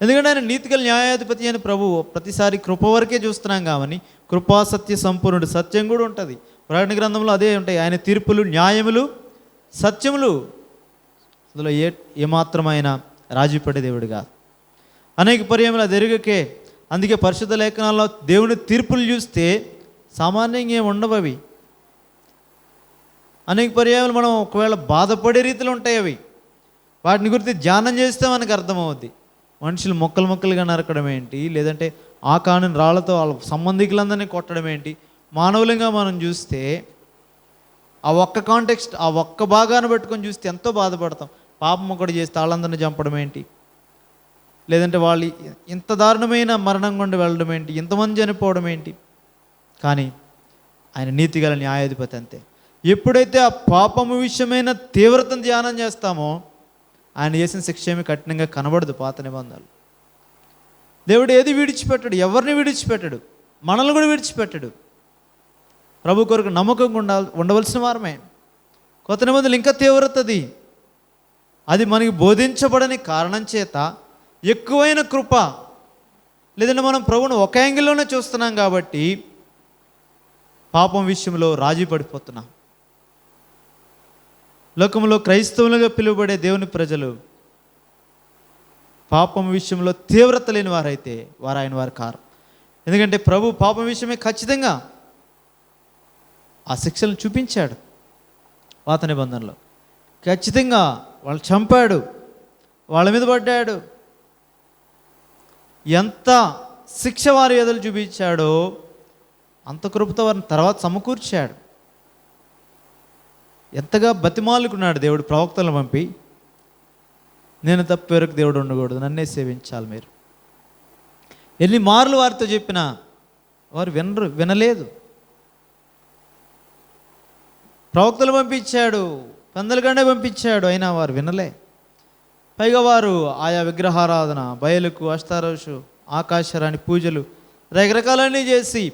ఎందుకంటే ఆయన నీతిగల న్యాయాధిపతి అని ప్రభువు ప్రతిసారి కృప వరకే చూస్తున్నాం కావని కృపా సత్య సంపూర్ణుడు, సత్యం కూడా ఉంటుంది. ప్రకటన గ్రంథంలో అదే ఉంటాయి, ఆయన తీర్పులు, న్యాయములు, సత్యములు. అందులో ఏమాత్రమైన రాజీపడే దేవుడు కాదు. అనేక పర్యాయములు అది ఎరుగకే. అందుకే పరిశుద్ధ లేఖనాల్లో దేవుని తీర్పులు చూస్తే సామాన్యంగా ఏమి ఉండవు అవి. అనేక పర్యాయాలు మనం ఒకవేళ బాధపడే రీతిలో ఉంటాయి అవి. వాటిని గురించి ధ్యానం చేస్తే మనకు అర్థమవుద్ది. మనుషులు మొక్కలుగా నరకడం ఏంటి, లేదంటే ఆకాను రాళ్లతో వాళ్ళ సంబంధికులందరినీ కొట్టడం ఏంటి, మానవులంగా మనం చూస్తే ఆ ఒక్క కాంటెక్స్ట్, ఆ ఒక్క భాగాన్ని పెట్టుకొని చూస్తే ఎంతో బాధపడతాం. పాపం ఒకటి చేస్తే వాళ్ళందరినీ చంపడం ఏంటి, లేదంటే వాళ్ళు ఇంత దారుణమైన మరణం గుండా వెళ్ళడం ఏంటి, ఇంతమంది చనిపోవడం ఏంటి. కానీ ఆయన నీతిగల న్యాయాధిపతి అంతే. ఎప్పుడైతే ఆ పాపము విషయమైన తీవ్రతను ధ్యానం చేస్తామో ఆయన చేసిన శిక్ష ఏమి కఠినంగా కనబడదు. పాత నిబంధనలు దేవుడు ఏది విడిచిపెట్టడు, ఎవరిని విడిచిపెట్టడు, మనల్ని కూడా విడిచిపెట్టడు. ప్రభు కొరకు నమ్మకంగా ఉండవలసిన వారమే. కొత్త నిబంధనలు ఇంకా తీవ్రతది. అది మనకి బోధించబడని కారణం చేత ఎక్కువైన కృప, లేదంటే మనం ప్రభువును ఒక యాంగిల్లోనే చూస్తున్నాం కాబట్టి పాపం విషయంలో రాజీ పడిపోతున్నాం. లోకంలో క్రైస్తవులుగా పిలువబడే దేవుని ప్రజలు పాపం విషయంలో తీవ్రత లేని వారైతే వారు ఆయన వారు కారు. ఎందుకంటే ప్రభు పాపం విషయమే ఖచ్చితంగా ఆ శిక్షలను చూపించాడు. పాత నిబంధనలో ఖచ్చితంగా వాళ్ళు చంపాడు, వాళ్ళ మీద పడ్డాడు. ఎంత శిక్ష వారి ఎదురు చూపించాడో అంత కృపతో వారిని తర్వాత సమకూర్చాడు. ఎంతగా బతిమాలుకున్నాడు దేవుడు ప్రవక్తలను పంపి, నేను తప్ప వేరొక దేవుడు ఉండకూడదు, నన్నే సేవించాలి మీరు. ఎన్ని మార్లు వారితో చెప్పినా వారు వినలేదు. ప్రవక్తలు పంపించాడు, పెందలగండే పంపించాడు, అయినా వారు వినలే. పైగా వారు ఆయా విగ్రహారాధన, బయలుకు, అష్టారోషు, ఆకాశరాణి పూజలు రకరకాలన్నీ చేసి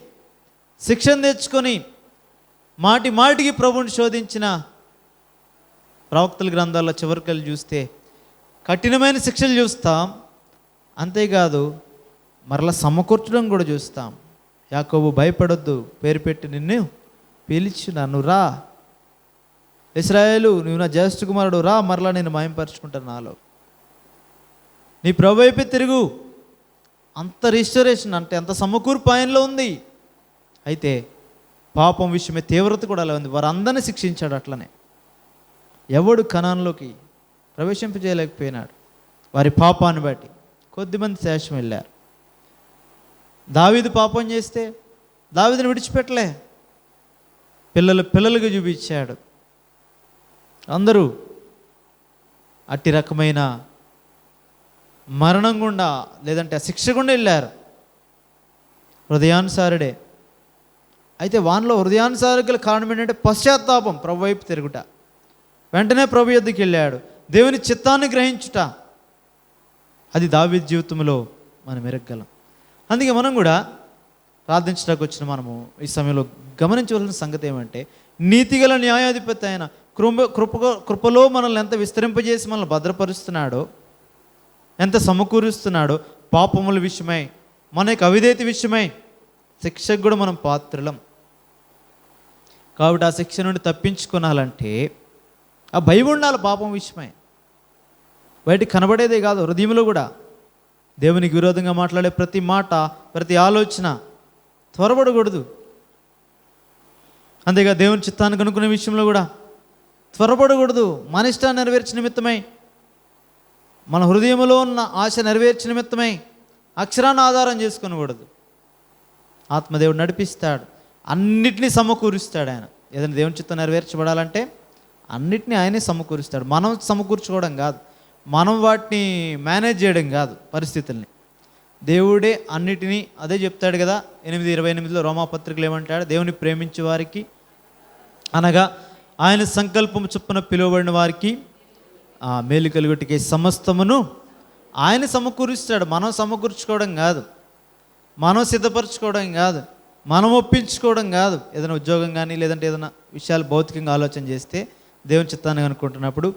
శిక్షణ తెచ్చుకొని మాటి మాటికి ప్రభువుని శోధించిన ప్రవక్తల గ్రంథాల్లో చివరికెళ్ళి చూస్తే కఠినమైన శిక్షలు చూస్తాం. అంతేకాదు మరలా సమకూర్చడం కూడా చూస్తాం. యాకోబు భయపడొద్దు, పేరు పెట్టి నిన్ను పిలిచి నన్ను రా, ఇశ్రాయేలు నువ్వు నా జ్యేష్ఠ కుమారుడు రా, మరలా నేను మహింపరుచుకుంటాను నాలో, నీ ప్రభు వైపే తిరుగు. అంత రిస్టరేషన్, అంటే అంత సమకూర్పు ఆయనలో ఉంది. అయితే పాపం విషయమే తీవ్రత కూడా అలా ఉంది. వారందరినీ శిక్షించాడు. అట్లనే ఎవడు కనాన్లోకి ప్రవేశింపజేయలేకపోయినాడు. వారి పాపాన్ని బట్టి కొద్దిమంది శేషం వెళ్ళారు. దావీదు పాపం చేస్తే దావీదుని విడిచిపెట్టలే, పిల్లలుగా చూపించాడు. అందరూ అట్టి రకమైన మరణం గుండా, లేదంటే ఆ శిక్ష గుండా వెళ్ళారు. హృదయానుసారుడే. అయితే వానిలో హృదయానుసారుల కారణం ఏంటంటే పశ్చాత్తాపం, ప్రభు వైపు తిరుగుట. వెంటనే ప్రభు యొద్దకు వెళ్ళాడు. దేవుని చిత్తాన్ని గ్రహించుట, అది దావీదు జీవితంలో మనం ఎరగగలం. అందుకే మనం కూడా ప్రార్థించడానికి వచ్చిన మనము ఈ సమయంలో గమనించవలసిన సంగతి ఏమంటే, నీతిగల న్యాయాధిపతి అయిన కృపలో మనల్ని ఎంత విస్తరింపజేసి మనల్ని భద్రపరుస్తున్నాడో, ఎంత సమకూరుస్తున్నాడో, పాపముల విషయమై, మన యొక్క అవిధేయత విషయమై శిక్షకు కూడా మనం పాత్రులం. కాబట్టి ఆ శిక్ష నుండి తప్పించుకోనాలంటే ఆ భయం ఉండాలి. పాపం విషయమై బయటికి కనబడేదే కాదు, హృదయంలో కూడా దేవునికి విరోధంగా మాట్లాడే ప్రతి మాట, ప్రతి ఆలోచన త్వరపడకూడదు. అంతేగా దేవుని చిత్తాన్ని కనుక్కునే విషయంలో కూడా త్వరపడకూడదు. మన ఇష్టాన్ని నెరవేర్చిన నిమిత్తమై, మన హృదయంలో ఉన్న ఆశ నెరవేర్చిన నిమిత్తమై అక్షరాన్ని ఆధారం చేసుకొనకూడదు. ఆత్మదేవుడు నడిపిస్తాడు, అన్నిటినీ సమకూరుస్తాడు. ఆయన ఏదైనా దేవుని చిత్తం నెరవేర్చబడాలంటే అన్నిటినీ ఆయనే సమకూరుస్తాడు. మనం సమకూర్చుకోవడం కాదు, మనం వాటిని మేనేజ్ చేయడం కాదు, పరిస్థితుల్ని. దేవుడే అన్నిటినీ, అదే చెప్తాడు కదా 8:28 రోమాపత్రికలు ఏమంటాడు, దేవుని ప్రేమించే వారికి అనగా ఆయన సంకల్పం చొప్పున పిలువబడిన వారికి మేలు కలుగుటకే సమస్తమును ఆయన సమకూరుస్తాడు. మనం సమకూర్చుకోవడం కాదు, మనం సిద్ధపరచుకోవడం కాదు, మనం ఒప్పించుకోవడం కాదు. ఏదైనా ఉద్యోగం కానీ, లేదంటే ఏదైనా విషయాలు భౌతికంగా ఆలోచన చేస్తే దేవుని చిత్తాన్ని అనుకుంటున్నప్పుడు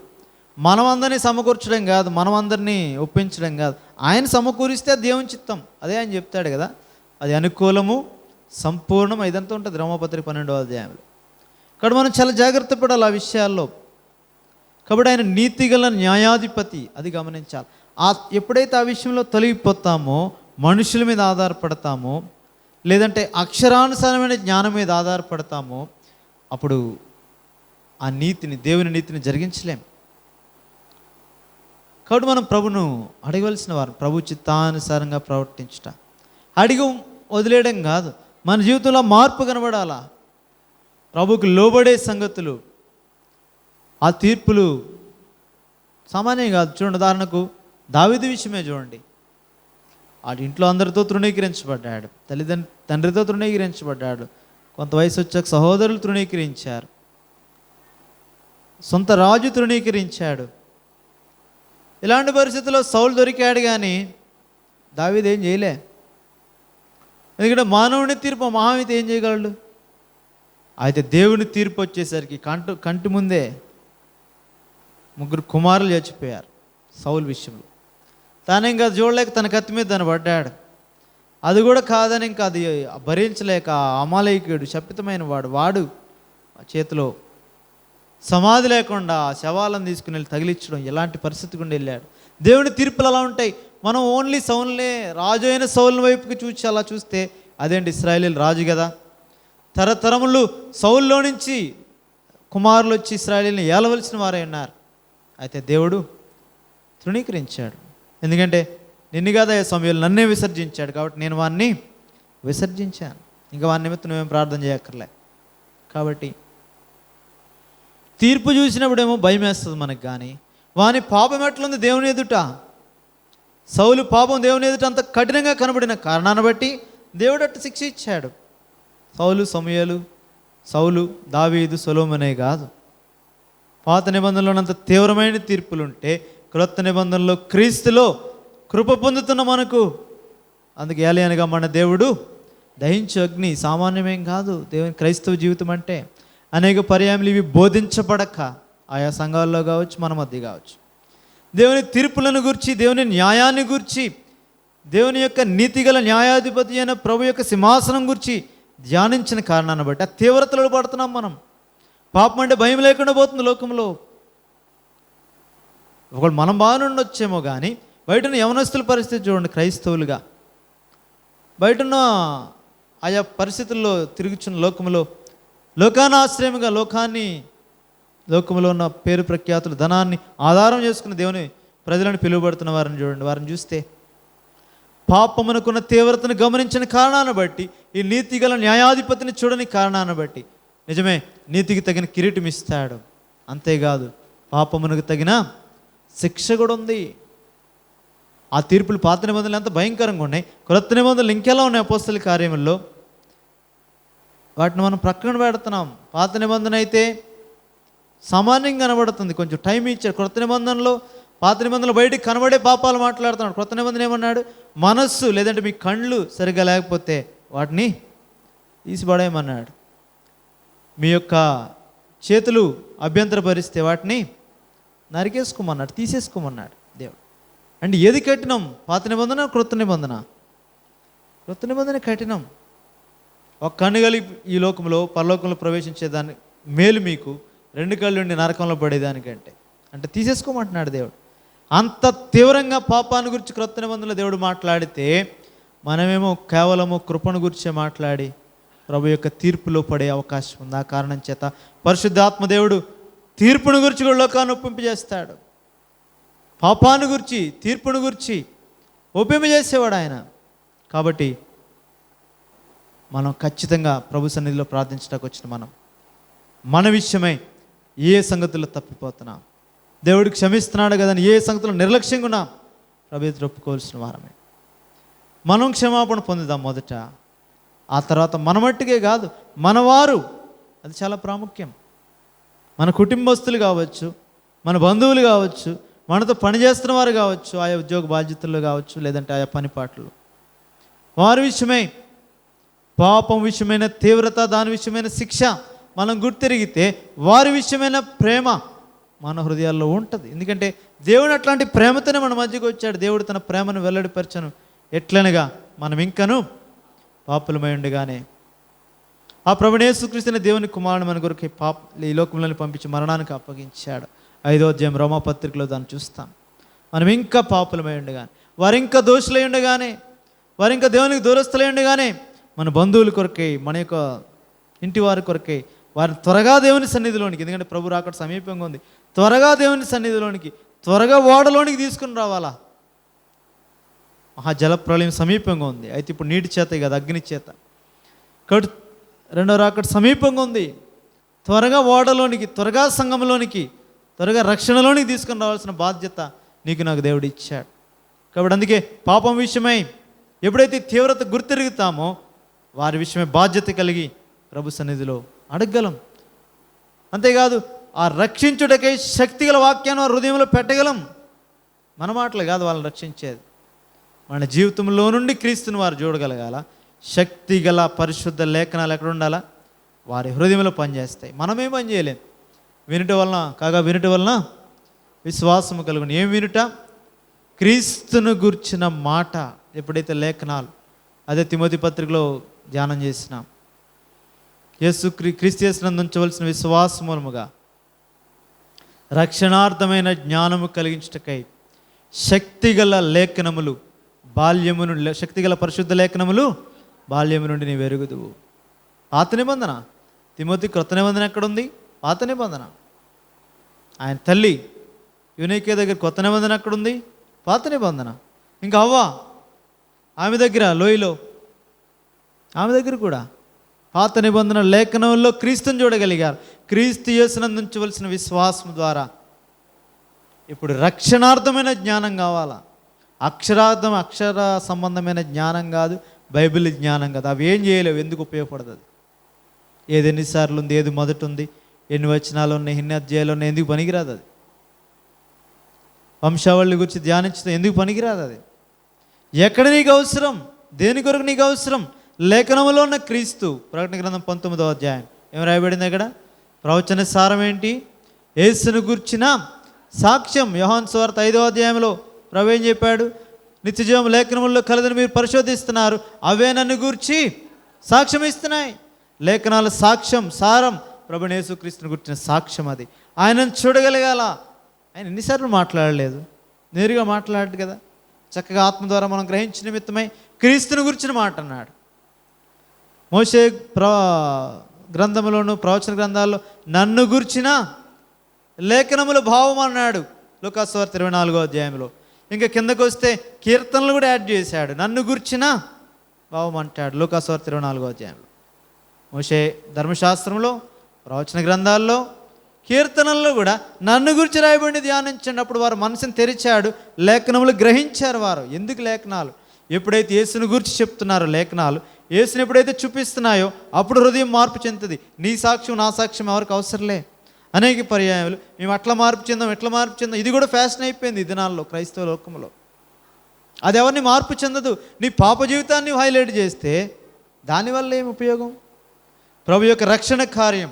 మనం అందరినీ సమకూర్చడం కాదు, మనం అందరినీ ఒప్పించడం కాదు, ఆయన సమకూరిస్తే దేవుని చిత్తం. అదే ఆయన చెప్తాడు కదా, అది అనుకూలము, సంపూర్ణం, ఇదంతా ఉంటుంది రోమాపత్రిక 12వ అధ్యాయంలో. ఇక్కడ మనం చాలా జాగ్రత్త పడాలి ఆ విషయాల్లో. కాబట్టి ఆయన నీతిగల న్యాయాధిపతి, అది గమనించాలి. ఎప్పుడైతే ఆ విషయంలో తొలగిపోతామో, మనుషుల మీద ఆధారపడతామో, లేదంటే అక్షరానుసారమైన జ్ఞానం మీద ఆధారపడతామో, అప్పుడు ఆ నీతిని, దేవుని నీతిని జరిగించలేం. కాబట్టి మనం ప్రభును అడగవలసిన వారు, ప్రభు చిత్తానుసారంగా ప్రవర్తించుట, అడిగి వదిలేయడం కాదు. మన జీవితంలో మార్పు కనబడాలా, ప్రభువుకు లోబడే సంగతులు. ఆ తీర్పులు సామాన్యం కాదు. చూడండి, ఉదాహరణకు దావీదు విషయమే చూడండి. ఆ ఇంట్లో అందరితో తృణీకరించబడ్డాడు, తండ్రితో తృణీకరించబడ్డాడు, కొంత వయసు వచ్చాక సహోదరులు తృణీకరించారు, సొంత రాజు తృణీకరించాడు. ఇలాంటి పరిస్థితుల్లో సౌలు దొరికాడు, కానీ దావీదు ఏం చేయలే. ఎందుకంటే మానవుని తీర్పు మహామితి ఏం చేయగలడు? అయితే దేవుని తీర్పు వచ్చేసరికి కంటి ముందే 3 కుమారులు చచ్చిపోయారు సౌలు విషయంలో. తాను ఇంకా చూడలేక తన కత్తి మీద తను పడ్డాడు. అది కూడా కాదని ఇంకా అది భరించలేక అమాలేకుడు శపితమైన వాడు చేతిలో సమాధి లేకుండా శవాలను తీసుకుని వెళ్ళి తగిలించడం, ఎలాంటి పరిస్థితి గుండా వెళ్ళాడు. దేవుని తీర్పులు అలా ఉంటాయి. మనం ఓన్లీ సౌలునే, రాజు అయిన సౌలు వైపుకి చూసి అలా చూస్తే అదేంటి, ఇశ్రాయేలీయులు రాజు కదా, తరతరములు సౌలులో నుంచి కుమారులు వచ్చి ఇశ్రాయేలీయుల్ని ఏలవలసిన వారే ఉన్నారు. అయితే దేవుడు తృణీకరించాడు. ఎందుకంటే నిన్ను కదా సమయంలో నన్నే విసర్జించాడు, కాబట్టి నేను వాడిని విసర్జించాను. ఇంకా వాని నిమిత్తం నువ్వేం ప్రార్థన చేయక్కర్లే. కాబట్టి తీర్పు చూసినప్పుడేమో భయం వేస్తుంది మనకు, కానీ వాని పాపం ఎట్లుంది దేవుని ఎదుట, సౌలు పాపం దేవుని ఎదుట అంత కఠినంగా కనబడిన కారణాన్ని బట్టి దేవుడు అట్టు శిక్ష ఇచ్చాడు. సౌలు, సమూయేలు, సౌలు, దావీదు, సొలొమోనే కాదు. పాత నిబంధనలోనంత తీవ్రమైన తీర్పులుంటే క్రొత్త నిబంధనలో క్రీస్తులో కృప పొందుతున్న మనకు, అందుకే ఏలియానుగా మన దేవుడు దహించు అగ్ని సామాన్యమేం కాదు. దేవుని క్రైస్తవ జీవితం అంటే అనేక పర్యాయములు ఇవి బోధించబడక ఆయా సంఘాల్లో కావచ్చు, మన మధ్య కావచ్చు, దేవుని తీర్పులను గురించి, దేవుని న్యాయాన్ని గురించి, దేవుని యొక్క నీతిగల న్యాయాధిపతి అయిన ప్రభు యొక్క సింహాసనం గురించి ధ్యానించిన కారణాన్ని బట్టి ఆ తీవ్రతలో పడుతున్నాం మనం. పాపం అంటే భయం లేకుండా పోతుంది లోకంలో. ఒకళ్ళు మనం బాగుండొచ్చేమో, కానీ బయటన్న యవనస్తుల పరిస్థితి చూడండి. క్రైస్తవులుగా బయటన్న ఆయా పరిస్థితుల్లో తిరుగుచున్న లోకంలో లోకానాశ్రయముగా లోకంలో ఉన్న పేరు ప్రఖ్యాతులు, ధనాన్ని ఆధారం చేసుకుని దేవుని ప్రజలను పిలువబడుతున్న వారిని చూడండి. వారిని చూస్తే పాపమునకున్న తీవ్రతను గమనించిన కారణాన్ని బట్టి, ఈ నీతిగల న్యాయాధిపతిని చూడని కారణాన్ని బట్టి, నిజమే నీతికి తగిన కిరీటం ఇస్తాడు. అంతేకాదు పాపమునకు తగిన శిక్ష కూడా ఉంది. ఆ తీర్పులు పాత నిబంధనలు ఎంత భయంకరంగా ఉన్నాయి, క్రొత్త నిబంధనలు ఇంకెలా ఉన్నాయి అపోస్తల కార్యముల్లో. వాటిని మనం ప్రక్కన పెడుతున్నాం. పాత నిబంధన అయితే సామాన్యంగా కనబడుతుంది, కొంచెం టైం ఇచ్చాడు. క్రొత్త నిబంధనలో, పాత నిబంధనలు బయటికి కనబడే పాపాలు మాట్లాడుతున్నాడు. క్రొత్త నిబంధన ఏమన్నాడు? మనస్సు లేదంటే మీ కళ్ళు సరిగ్గా లేకపోతే వాటిని తీసిపడేయమన్నాడు. మీ యొక్క చేతులు అభ్యంతరపరిస్తే వాటిని నరికేసుకోమన్నాడు, తీసేసుకోమన్నాడు దేవుడు. అంటే ఏది కఠినం, పాత నిబంధన క్రొత్త నిబంధన? క్రొత్త నిబంధన కఠినం. ఒక కన్ను కలిగి ఈ లోకంలో పరలోకంలో ప్రవేశించేదాన్ని మేలు మీకు, 2 కళ్ళు ఉండి నరకంలో పడేదానికంటే. అంటే తీసేసుకోమంటున్నాడు దేవుడు. అంత తీవ్రంగా పాపాన్ని గురించి క్రొత్త నిబంధనలో దేవుడు మాట్లాడితే, మనమేమో కేవలము కృపను గురించే మాట్లాడి ప్రభు యొక్క తీర్పులో పడే అవకాశం ఉంది. ఆ కారణం చేత పరిశుద్ధాత్మ దేవుడు తీర్పును గురించి కూడా లోకాన్ని ఒప్పింపజేస్తాడు. పాపాన్ని గురించి, తీర్పును గురించి ఒప్పింపజేసేవాడు ఆయన. కాబట్టి మనం ఖచ్చితంగా ప్రభు సన్నిధిలో ప్రార్థించడానికి వచ్చిన మన విషయమై ఏ సంగతుల్లో తప్పిపోతున్నాం, దేవుడు క్షమిస్తున్నాడు కదని ఏ సంగతుల్లో నిర్లక్ష్యంగా ఉన్నాం, ప్రభు ఎదుట ఒప్పుకోవాల్సిన వారమే. మనం క్షమాపణ పొందుదాం మొదట. ఆ తర్వాత మన మట్టుకే కాదు, మనవారు, అది చాలా ప్రాముఖ్యం. మన కుటుంబస్తులు కావచ్చు, మన బంధువులు కావచ్చు, మనతో పనిచేస్తున్న వారు కావచ్చు, ఆయా ఉద్యోగ బాధ్యతల్లో కావచ్చు, లేదంటే ఆయా పనిపాట్లు, వారి విషయమై పాపం విషయమైన తీవ్రత, దాని విషయమైన శిక్ష మనం గుర్తిరిగితే వారి విషయమైన ప్రేమ మన హృదయాల్లో ఉంటుంది. ఎందుకంటే దేవుడు అట్లాంటి ప్రేమతోనే మన మధ్యకు వచ్చాడు. దేవుడు తన ప్రేమను వెల్లడిపరచను ఎట్లనగా మనం ఇంకను పాపులమై ఉండగానే ఆ ప్రభువైన యేసుక్రీస్తుని దేవుని కుమారుని మన కొరకు ఈ లోకంలోని పంపించి మరణానికి అప్పగించాడు. 5వ అధ్యాయం రోమాపత్రికలో దాన్ని చూస్తాం. మనం ఇంకా పాపులమై ఉండగానే, వారు ఇంకా దోషులై ఉండగానే, వారు ఇంకా దేవునికి దూరస్తులై ఉండగానే, మన బంధువుల కొరకై, మన యొక్క ఇంటి వారి కొరకై వారిని త్వరగా దేవుని సన్నిధిలోనికి, ఎందుకంటే ప్రభు రాకడ సమీపంగా ఉంది, త్వరగా దేవుని సన్నిధిలోనికి, త్వరగా ఓడలోనికి తీసుకుని రావాలా. మహా జల ప్రళయం సమీపంగా ఉంది. అయితే ఇప్పుడు నీటి చేత కాదు, అగ్ని చేత. కాబట్టి రెండో రాకడ సమీపంగా ఉంది. త్వరగా ఓడలోనికి, త్వరగా సంఘంలోనికి, త్వరగా రక్షణలోనికి తీసుకుని రావాల్సిన బాధ్యత నీకు నాకు దేవుడు ఇచ్చాడు. కాబట్టి అందుకే పాపం విషయమై ఎప్పుడైతే తీవ్రత గుర్తిరుగుతామో వారి విషయమై బాధ్యత కలిగి ప్రభు సన్నిధిలో అడగగలం. అంతేకాదు ఆ రక్షించుటకై శక్తిగల వాక్యాన్ని వారి హృదయంలో పెట్టగలం. మన మాటలు కాదు వాళ్ళని రక్షించేది, మన జీవితంలో నుండి క్రీస్తుని వారు చూడగలగాల. శక్తిగల పరిశుద్ధ లేఖనాలు ఎక్కడ ఉండాలా? వారి హృదయంలో పనిచేస్తాయి. మనమే పని చేయలేం. వినుట వలన కాగా వినుట వలన విశ్వాసము కలుగును. ఏం వినుట? క్రీస్తును గుర్చిన మాట. ఎప్పుడైతే లేఖనాలు, అదే తిమోతి పత్రికలో ధ్యానం చేసినాం, క్రీస్తు యేసునందు ఉంచవలసిన విశ్వాస మూలముగా రక్షణార్థమైన జ్ఞానము కలిగించుటకై శక్తిగల లేఖనములు బాల్యము నుండి, శక్తిగల పరిశుద్ధ లేఖనములు బాల్యము నుండి నీ వెరుగుదువు. పాత నిబంధన. తిమోతి క్రొత్త నిబంధన ఎక్కడుంది? పాత నిబంధన. ఆయన తల్లి యూనికే దగ్గర కొత్త నిబంధన ఎక్కడుంది? పాత నిబంధన. ఇంకా అవ్వ, ఆమె దగ్గర లోయలో, ఆమె దగ్గర కూడా పాత నిబంధన లేఖనంలో క్రీస్తుని చూడగలిగారు. క్రీస్తు యేసునందు ఉంచవలసిన విశ్వాసం ద్వారా ఇప్పుడు రక్షణార్థమైన జ్ఞానం కావాలా? అక్షర సంబంధమైన జ్ఞానం కాదు, బైబిల్ జ్ఞానం కాదు. అవి ఏం చేయలేవు. ఎందుకు ఉపయోగపడదు? అది ఏది ఎన్నిసార్లు ఉంది, ఏది మొదట ఉంది, ఎన్ని వచనాలు ఉన్నాయి, ఎన్ని అధ్యాయాలు ఉన్నాయి, ఎందుకు పనికిరాదు? అది వంశావళి గురించి ధ్యానించడం ఎందుకు పనికిరాదు? అది ఎక్కడ నీకు అవసరం? దేని కొరకు నీకు అవసరం? లేఖనములో ఉన్న క్రీస్తు. ప్రకటన గ్రంథం 19వ అధ్యాయం ఏం రాయబడింది అక్కడ? ప్రవచన సారం ఏంటి? యేసును గూర్చిన సాక్ష్యం. యోహాను సువార్త 5వ అధ్యాయంలో ప్రభు ఏం చెప్పాడు? నిత్యజీవం లేఖనముల్లో కలదని మీరు పరిశోధిస్తున్నారు, అవే నన్ను గూర్చి సాక్ష్యం ఇస్తున్నాయి. లేఖనాల సాక్ష్యం, సారం ప్రభువైన యేసుక్రీస్తుని గురించిన సాక్ష్యం. అది ఆయనను చూడగలగాల. ఆయన ఎన్నిసార్లు మాట్లాడలేదు? నేరుగా మాట్లాడు కదా. చక్కగా ఆత్మ ద్వారా మనం గ్రహించిన నిమిత్తమై క్రీస్తుని గురించిన మాట అన్నాడు. మోషే గ్రంథంలోను ప్రవచన గ్రంథాల్లో నన్ను గుర్చిన లేఖనముల భావం అన్నాడు లూకాసు వార్త 24వ అధ్యాయంలో. ఇంకా కిందకు వస్తే కీర్తనలు కూడా యాడ్ చేశాడు. నన్ను గుర్చిన భావం అంటాడు లూకాసు వార్త 24వ అధ్యాయంలో. మోషే ధర్మశాస్త్రంలో, ప్రవచన గ్రంథాల్లో, కీర్తనల్లో కూడా నన్ను గురించి రాయబడి ధ్యానించండి. అప్పుడు వారు మనసుని తెరిచాడు, లేఖనములు గ్రహించారు వారు. ఎందుకు లేఖనాలు? ఎప్పుడైతే యేసుని గురించి చెప్తున్నారో లేఖనాలు, యేసుని ఎప్పుడైతే చూపిస్తున్నాయో అప్పుడు హృదయం మార్పు చెందుతుంది. నీ సాక్ష్యం నా సాక్ష్యం ఎవరికి అవసరంలే. అనేక పర్యాయాలు మేము అట్లా మార్పు చెందాం, ఎట్లా మార్పు చెందాం. ఇది కూడా ఫ్యాషన్ అయిపోయింది ఈ దినాల్లో క్రైస్తవ లోకంలో. అది ఎవరిని మార్పు చెందదు. నీ పాప జీవితాన్ని హైలైట్ చేస్తే దానివల్ల ఏం ఉపయోగం? ప్రభు యొక్క రక్షణ కార్యం,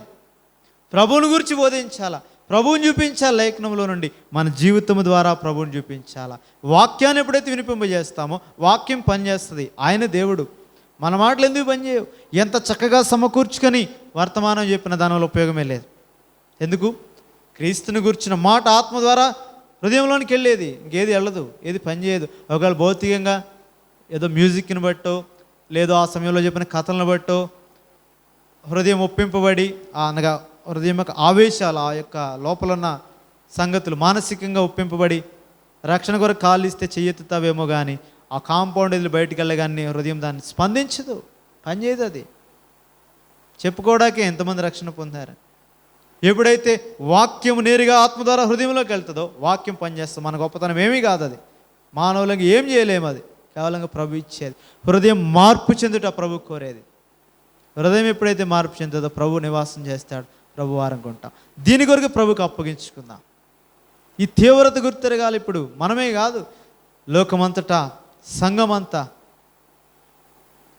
ప్రభువుని గురించి బోధించాలా, ప్రభువుని చూపించాలి. లేఖనంలో నుండి మన జీవితం ద్వారా ప్రభువుని చూపించాలా. వాక్యాన్ని ఎప్పుడైతే వినిపింపజేస్తామో వాక్యం పనిచేస్తుంది. ఆయన దేవుడు. మన మాటలు ఎందుకు పనిచేయవు? ఎంత చక్కగా సమకూర్చుకొని వర్తమానం చెప్పిన దానివల్ల ఉపయోగమే లేదు. ఎందుకు? క్రీస్తుని గురించిన మాట ఆత్మ ద్వారా హృదయంలోనికి వెళ్ళేది, ఇంకేది వెళ్ళదు, ఏది పనిచేయదు. ఒకవేళ భౌతికంగా ఏదో మ్యూజిక్ని బట్టో, లేదో ఆ సమయంలో చెప్పిన కథలను బట్టో హృదయం ఒప్పింపబడి, అనగా హృదయం యొక్క ఆవేశాలు, ఆ యొక్క లోపల ఉన్న సంగతులు మానసికంగా ఒప్పింపబడి రక్షణ కొరకు కాళ్ళు ఇస్తే చెయ్యెత్తుతావేమో కానీ ఆ కాంపౌండ్ వదిలి బయటికి వెళ్ళగానే హృదయం దాన్ని స్పందించదు, పనిచేయదు. అది చెప్పుకోవడాకే ఎంతమంది రక్షణ పొందారు. ఎప్పుడైతే వాక్యం నేరుగా ఆత్మ ద్వారా హృదయంలోకి వెళ్తుందో వాక్యం పనిచేస్తుంది. మన గొప్పతనం ఏమీ కాదు, అది మానవులకు ఏం చేయలేము, అది కేవలంగా ప్రభు ఇచ్చేది. హృదయం మార్పు చెందుట ప్రభు కోరేది. హృదయం ఎప్పుడైతే మార్పు చెందుతుందో ప్రభు నివాసం చేస్తాడు, ప్రభు వారం కొంటాం. దీని కొరకు ప్రభుకు అప్పగించుకుందాం. ఈ తీవ్రత గుర్తెరగాలి. ఇప్పుడు మనమే కాదు, లోకమంతటా, సంఘమంతా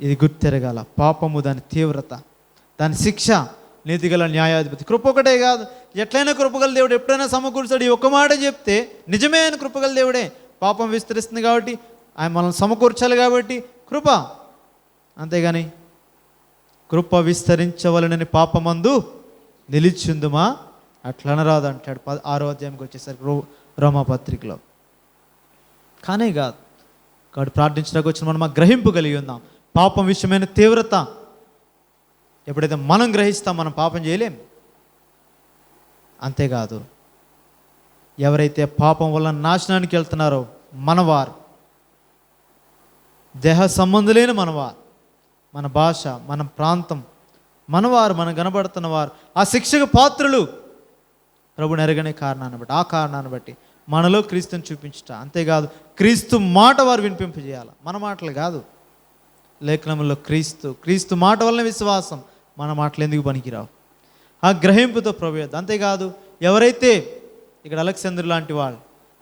ఇది గుర్తెరగాల. పాపము, దాని తీవ్రత, దాని శిక్ష, నీతిగల న్యాయాధిపతి. కృప ఒకటే కాదు, ఎట్లయినా కృపగల దేవుడు ఎప్పుడైనా సమకూర్చాడు. ఈ ఒక్క మాట చెప్తే నిజమే ఆయన కృపగల దేవుడే. పాపం విస్తరిస్తుంది కాబట్టి ఆయన మనల్ని సమకూర్చాలి కాబట్టి కృప. అంతేగాని కృప విస్తరించవలనని పాపమందు నిలిచిందుమా అట్లా అనరాదు అంటాడు 6వ అధ్యాయంకి వచ్చేసరికి రోమాపత్రికలో. కానే కాదు. కాబట్టి ప్రార్థించడానికి వచ్చిన మనం ఆ గ్రహింపు కలిగి ఉందాం. పాపం విషయమైన తీవ్రత ఎప్పుడైతే మనం గ్రహిస్తాం మనం పాపం చేయలేం. అంతేకాదు, ఎవరైతే పాపం వల్ల నాశనానికి వెళ్తున్నారో మనవారు, దేహ సంబంధులైన మనవారు, మన భాష, మన ప్రాంతం, మనవారు, మనం కనబడుతున్న వారు ఆ శిక్షకు పాత్రులు ప్రభుని ఎరగనే కారణాన్ని బట్టి, ఆ కారణాన్ని బట్టి మనలో క్రీస్తుని చూపించుట. అంతేకాదు క్రీస్తు మాట వారు వినిపింపజేయాలి, మన మాటలు కాదు. లేఖనంలో క్రీస్తు మాట వలన విశ్వాసం, మన మాటలు ఎందుకు పనికిరావు? ఆ గ్రహింపుతో ప్రభు. అంతేకాదు ఎవరైతే ఇక్కడ అలెగ్జాండర్ లాంటి వాళ్ళు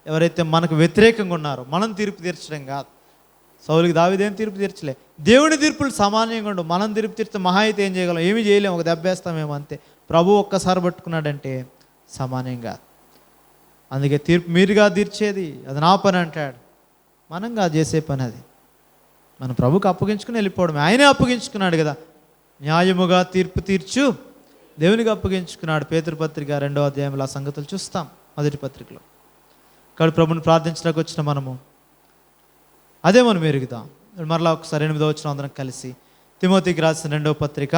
ఎవరైతే మనకు వ్యతిరేకంగా ఉన్నారో మనం తీర్పు తీర్చడం కాదు. సౌలుకి దావీదేం తీర్పు తీర్చలే. దేవుని తీర్పులు సామాన్యంగా ఉండవు. మనం తీర్పు తీర్చితే మహా అయితే ఏం చేయగలం? ఏమీ చేయలేము, ఒక దెబ్బేస్తామేమో అంతే. ప్రభు ఒక్కసారి పట్టుకున్నాడంటే సామాన్యంగా. అందుకే తీర్పు మీరుగా తీర్చేది అది నా పని అంటాడు. మనంగా చేసే పని అది. మన ప్రభుకి అప్పగించుకుని వెళ్ళిపోవడమే. ఆయనే అప్పగించుకున్నాడు కదా, న్యాయముగా తీర్పు తీర్చు దేవునికి అప్పగించుకున్నాడు. పేతురు పత్రిక 2వ అధ్యాయంలో ఆ సంగతులు చూస్తాం, మొదటి పత్రికలో. కాబట్టి ప్రభుని ప్రార్థించడానికి వచ్చిన మనము అదే మనం ఎరుగుదాం. మరలా ఒకసారి 8వ వచనం అందరం కలిసి తిమోతికి రాసిన 2వ పత్రిక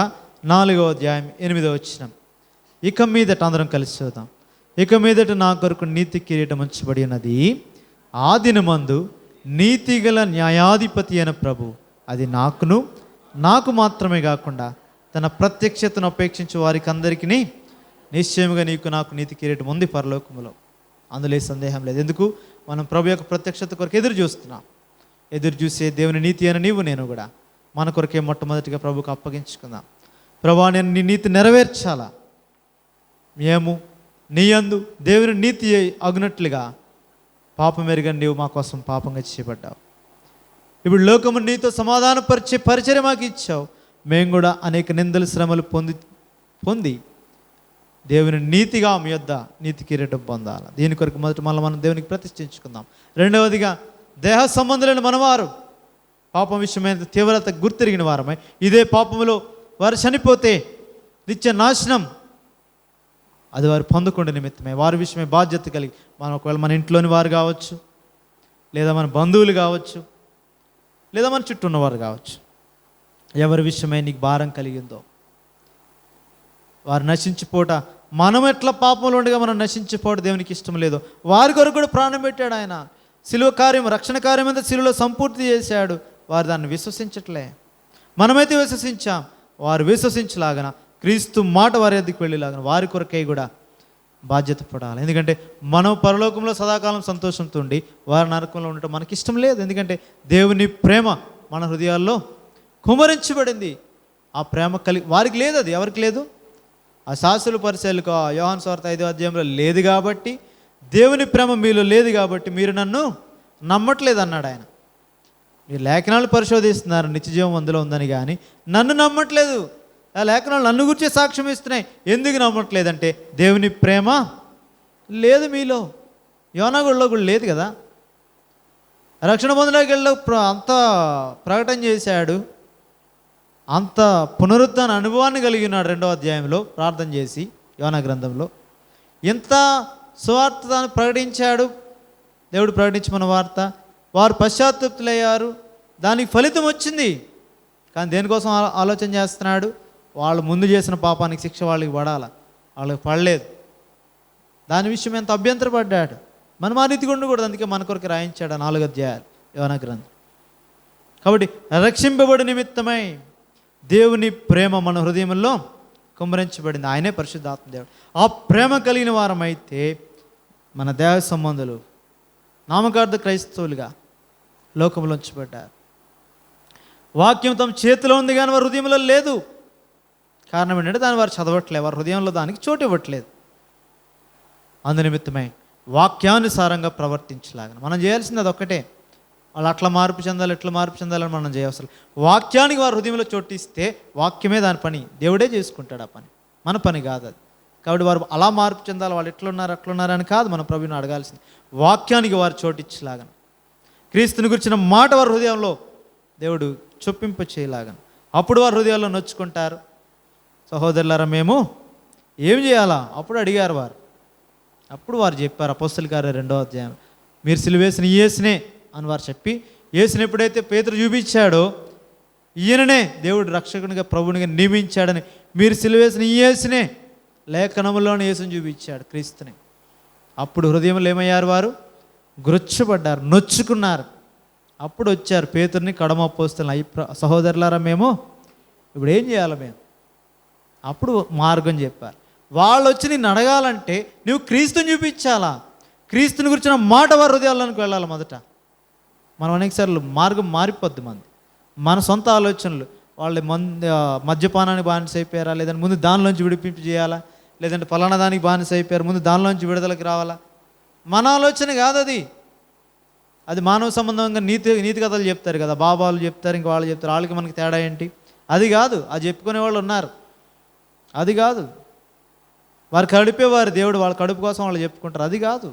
4వ అధ్యాయం 8వ వచనం. ఇక మీదట అందరం కలిసి చూద్దాం. ఇక మీదట నా కొరకు నీతి కిరీటం ఉంచబడి ఉన్నది, ఆ దినమందు నీతిగల న్యాయాధిపతి అయిన ప్రభు అది నాకు మాత్రమే కాకుండా తన ప్రత్యక్షతను అపేక్షించే వారికి అందరికీ నిశ్చయముగా నాకు నీతి కిరీటం ఉంది పరలోకములో. అందులో సందేహం లేదు. ఎందుకు? మనం ప్రభు యొక్క ప్రత్యక్షత కొరకు ఎదురు చూస్తున్నాం. ఎదురు చూసే దేవుని నీతి అని నీవు నేను కూడా మన కొరకే మొట్టమొదటిగా ప్రభుకు అప్పగించుకుందాం. ప్రభువా, నేను నీ నీతి నెరవేర్చాలా. మేము నీ యందు దేవుని నీతి అగునట్లుగా పాపం ఎరుగని నీవు మా కోసం పాపంగా చేయబడ్డావు. ఇప్పుడు లోకము నీతో సమాధానపరిచే పరిచర్య మాకు ఇచ్చావు. మేము కూడా అనేక నిందలు శ్రమలు పొంది దేవుని నీతిగా మీ యొద్ద నీతి కిరీటం పొందాలి. దీని కొరకు మొదట మనం దేవునికి ప్రతిష్ఠించుకుందాం. రెండవదిగా దేహ సంబంధులైన మనవారు పాపం విషయమైన తీవ్రత గుర్తిరిగిన వారమై ఇదే పాపములో వారు చనిపోతే నిత్య నాశనం అది వారు పొందకుండా నిమిత్తమే వారి విషయమే బాధ్యత కలిగి మనం ఒకవేళ మన ఇంట్లోని వారు కావచ్చు, లేదా మన బంధువులు కావచ్చు, లేదా మన చుట్టూ ఉన్నవారు కావచ్చు, ఎవరి విషయమై నీకు భారం కలిగిందో వారు నశించిపోట, మనం ఎట్లా పాపంలో ఉండగా మనం నశించిపోవడం దేవునికి ఇష్టం లేదు. వారి కొరకు కూడా ప్రాణం పెట్టాడు ఆయన. శిలువ కార్యం, రక్షణ కార్యం అంతా శిలువలో సంపూర్తి చేశాడు. వారు దాన్ని విశ్వసించట్లే. మనమైతే విశ్వసించాం. వారు విశ్వసించలాగన క్రీస్తు మాట వారి ఎద్దకు వెళ్ళేలాగన వారి కొరకై కూడా బాధ్యత పడాలి. ఎందుకంటే మనం పరలోకంలో సదాకాలం సంతోషంతో ఉండి వారి నరకంలో ఉండటం మనకి ఇష్టం లేదు. ఎందుకంటే దేవుని ప్రేమ మన హృదయాల్లో కుమరించబడింది. ఆ ప్రేమ వారికి లేదు. అది ఎవరికి లేదు? ఆ శాస్త్రుల పరిచయాలకు యోహాను సువార్త 5వ అధ్యాయంలో లేదు కాబట్టి, దేవుని ప్రేమ మీలో లేదు కాబట్టి మీరు నన్ను నమ్మట్లేదు అన్నాడు ఆయన. మీరు లేఖనాలు పరిశోధిస్తున్నారు, నిత్యజీవం అందులో ఉందని, కానీ నన్ను నమ్మట్లేదు. ఆ లేఖనాలు నన్ను గురించి సాక్ష్యం ఇస్తున్నాయి. ఎందుకు నమ్మట్లేదంటే దేవుని ప్రేమ లేదు మీలో. యోనాగుడిలో కూడా లేదు కదా. రక్షణ పొందడానికి అంత ప్రకటన చేశాడు, అంత పునరుద్ధాన అనుభవాన్ని కలిగి ఉన్నాడు. 2వ అధ్యాయంలో ప్రార్థన చేసి యోనా గ్రంథంలో ఎంత సువార్తను ప్రకటించాడు. దేవుడు ప్రకటించమన్న వార్త, వారు పశ్చాత్తాపులయ్యారు, దానికి ఫలితం వచ్చింది. కానీ దేనికోసం ఆలోచన చేస్తున్నాడు? వాళ్ళు ముందు చేసిన పాపానికి శిక్ష వాళ్ళకి పడాల, వాళ్ళకి పడలేదు. దాని విషయం ఎంత అభ్యంతరపడ్డాడు. మనం ఆ రీతిగా ఉండకూడదు. అందుకే మన కొరకు రాయించాడు 4 అధ్యాయాలు యోనా గ్రంథం. కాబట్టి రక్షింపబడి నిమిత్తమై దేవుని ప్రేమ మన హృదయంలో కుమ్మరించబడింది. ఆయనే పరిశుద్ధాత్మ దేవుడు. ఆ ప్రేమ కలిగిన వారమైతే మన దేహ సంబంధులు నామకార్థ క్రైస్తవులుగా లోకంలో ఉంచబడ్డారు. వాక్యం తమ చేతిలో ఉంది కానీ వారి హృదయంలో లేదు. కారణం ఏంటంటే దాన్ని వారు చదవట్లేదు, వారి హృదయంలో దానికి చోటు ఇవ్వట్లేదు. అందునిమిత్తమై వాక్యానుసారంగా ప్రవర్తించలాగా మనం చేయాల్సింది అదొక్కటే. వాళ్ళు అట్లా మార్పు చెందాలి, ఎట్లా మార్పు చెందాలని మనం చేయవలసిన. వాక్యానికి వారి హృదయంలో చోటు ఇస్తే వాక్యమే దాని పని, దేవుడే చేసుకుంటాడు ఆ పని, మన పని కాదు అది. కాబట్టి వారు అలా మార్పు చెందాలి, వాళ్ళు ఎట్లున్నారు అట్లున్నారు అని కాదు మన ప్రభువుని అడగాల్సింది. వాక్యానికి వారు చోటు ఇచ్చేలాగా, క్రీస్తుని గురించిన మాట వారి హృదయంలో దేవుడు చొప్పింప చేయలాగా, అప్పుడు వారి హృదయాల్లో నొచ్చుకుంటారు. సహోదరులారా మేము ఏం చేయాలా? అప్పుడు అడిగారు వారు. అప్పుడు వారు చెప్పారు, అపోస్తలుల కార్యం 2వ అధ్యాయం, మీరు సిలువేసిన యేసునే అని వారు చెప్పి, యేసుని ఎప్పుడైతే పేతురు చూపించాడో ఈయననే దేవుడు రక్షకునిగా ప్రభునిగా నియమించాడని, మీరు సిలువేసిన యేసునే, లేఖనములోని యేసుని చూపించాడు క్రీస్తుని. అప్పుడు హృదయంలో ఏమయ్యారు? వారు గురొచ్చబడ్డారు, నొచ్చుకున్నారు. అప్పుడు వచ్చారు పేతురుని కడమ అపోస్తలుని, సహోదరులారా మేము ఇప్పుడు ఏం చేయాలి మేము? అప్పుడు మార్గం చెప్పారు. వాళ్ళు వచ్చి నిన్ను అడగాలంటే నువ్వు క్రీస్తుని చూపించాలా. క్రీస్తుని గురించిన మాట వారి హృదయాల్లోనికి వెళ్ళాలి మొదట. మనం అనేకసార్లు మార్గం మారిపోద్ది మంది, మన సొంత ఆలోచనలు. వాళ్ళు మద్యపానానికి బానిస అయిపోయారా, లేదంటే ముందు దానిలోంచి విడిపింపు చేయాలా, లేదంటే ఫలానా దానికి బానిస అయిపోయారు ముందు దానిలోంచి విడుదలకి రావాలా. మన ఆలోచన కాదు అది. అది మానవ సంబంధంగా నీతి కథలు చెప్తారు కదా, బాబాలు చెప్తారు, ఇంక వాళ్ళు చెప్తారు, వాళ్ళకి మనకి తేడా ఏంటి? అది కాదు. అది చెప్పుకునే వాళ్ళు ఉన్నారు. అది కాదు. వారు కడిపేవారు దేవుడు, వాళ్ళ కడుపు కోసం వాళ్ళు చెప్పుకుంటారు. అది కాదు.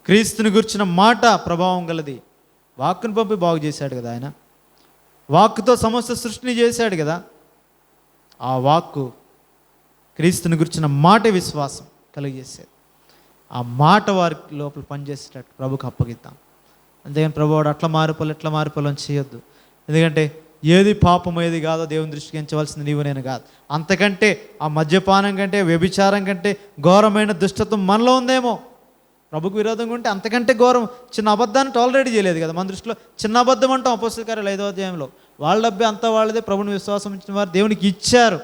క్రీస్తుని గురించిన మాట ప్రభావం గలది. వాక్కుని పంపి బాగు చేశాడు కదా ఆయన. వాక్కుతో సమస్త సృష్టిని చేశాడు కదా. ఆ వాక్కు క్రీస్తుని గురించిన మాట విశ్వాసం కలిగజేసేది. ఆ మాట వారి లోపల పనిచేసేటట్టు ప్రభుకు అప్పగిద్దాం. అంతేగాని ప్రభు వాడు అట్లా మారిపోలు అని చేయొద్దు. ఎందుకంటే ఏది పాపం ఏది కాదో దేవుని దృష్టికి ఎంచవలసింది నీవు నేను కాదు. అంతకంటే ఆ మద్యపానం కంటే వ్యభిచారం కంటే ఘోరమైన దుష్టత్వం మనలో ఉందేమో. ప్రభుకు విరోధంగా ఉంటే అంతకంటే ఘోరం. చిన్న అబద్ధాన్ని టాలరేట్ చేయలేదు కదా మన దృష్టిలో. చిన్న అబద్ధం అంటాం అపోస్తలుల కార్యాలు 5వ అధ్యాయంలో. వాళ్ళ డబ్బే అంతా వాళ్ళదే, ప్రభుని విశ్వాసం ఇచ్చిన వారు దేవునికి ఇచ్చారు.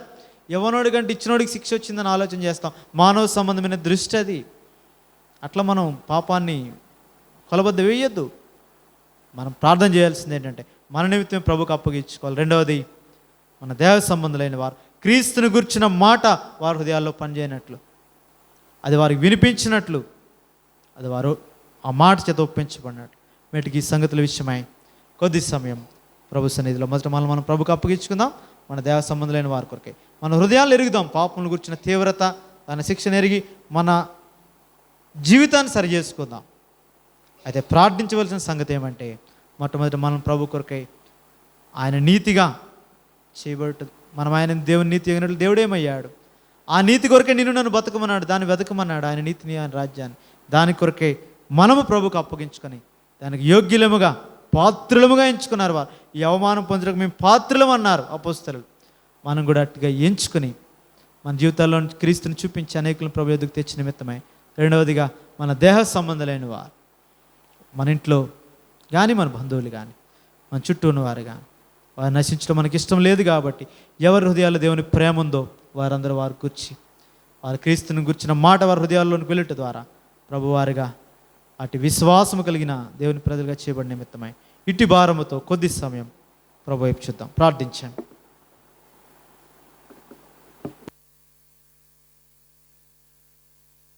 యవ్వనోడి కంటే ఇచ్చినోడికి శిక్ష వచ్చిందని ఆలోచన చేస్తాం. మానవ సంబంధమైన దృష్టి అది. అట్లా మనం పాపాన్ని కొలబద్ద వేయొద్దు. మనం ప్రార్థన చేయాల్సింది ఏంటంటే మన నిమిత్తం ప్రభుకు అప్పగించుకోవాలి. రెండవది, మన దేవ సంబంధులైన వారు క్రీస్తుని గుర్చిన మాట వారి హృదయాల్లో పనిచేయనట్లు, అది వారికి వినిపించినట్లు, అది వారు ఆ మాట చేత ఒప్పించబడినట్లు. వీటికి ఈ సంగతుల విషయమై కొద్ది సమయం ప్రభు సన్నిధిలో మొదట మనం ప్రభుకు అప్పగించుకుందాం. మన దేవ సంబంధులైన వారి కొరకే మన హృదయాలు ఎరుగుదాం. పాపమును గురించిన తీవ్రత, దాని శిక్షణ ఎరిగి మన జీవితాన్ని సరి చేసుకుందాం. అయితే ప్రార్థించవలసిన సంగతి ఏమంటే, మొట్టమొదటి మనం ప్రభు కొరకై ఆయన నీతిగా చేయబడుతుంది. మనం ఆయన దేవుని నీతి అయినట్లు దేవుడేమయ్యాడు. ఆ నీతి కొరకే నిన్ను నన్ను బతకమన్నాడు, దాన్ని వెతకమన్నాడు. ఆయన నీతిని, ఆయన రాజ్యాన్ని. దాని కొరకే మనము ప్రభుకు అప్పగించుకొని దానికి యోగ్యులముగా పాత్రులముగా ఎంచుకున్నారు వారు. ఈ అవమానం పొందడానికి మేము పాత్రులం అన్నారు అపోస్తలులు. మనం కూడా అట్టుగా ఎంచుకొని మన జీవితాల్లో క్రీస్తుని చూపించి అనేకులను ప్రభు ఎదుగు తెచ్చిన నిమిత్తమై. రెండవదిగా, మన దేహ సంబంధులైన వారు, మన ఇంట్లో కానీ మన బంధువులు కానీ మన చుట్టూ ఉన్నవారు కానీ, వారు నశించడం మనకి ఇష్టం లేదు కాబట్టి ఎవరి హృదయాల్లో దేవుని ప్రేమ ఉందో వారందరూ వారు కూర్చి వారు క్రీస్తుని గుర్చిన మాట వారి హృదయాల్లోనికి వెళ్ళట ద్వారా ప్రభువారిగా అటు విశ్వాసము కలిగిన దేవుని ప్రజలుగా చేయబడిన నిమిత్తమై ఇట్టి భారముతో కొద్ది సమయం ప్రభు వైపు చూద్దాం. ప్రార్థించండి.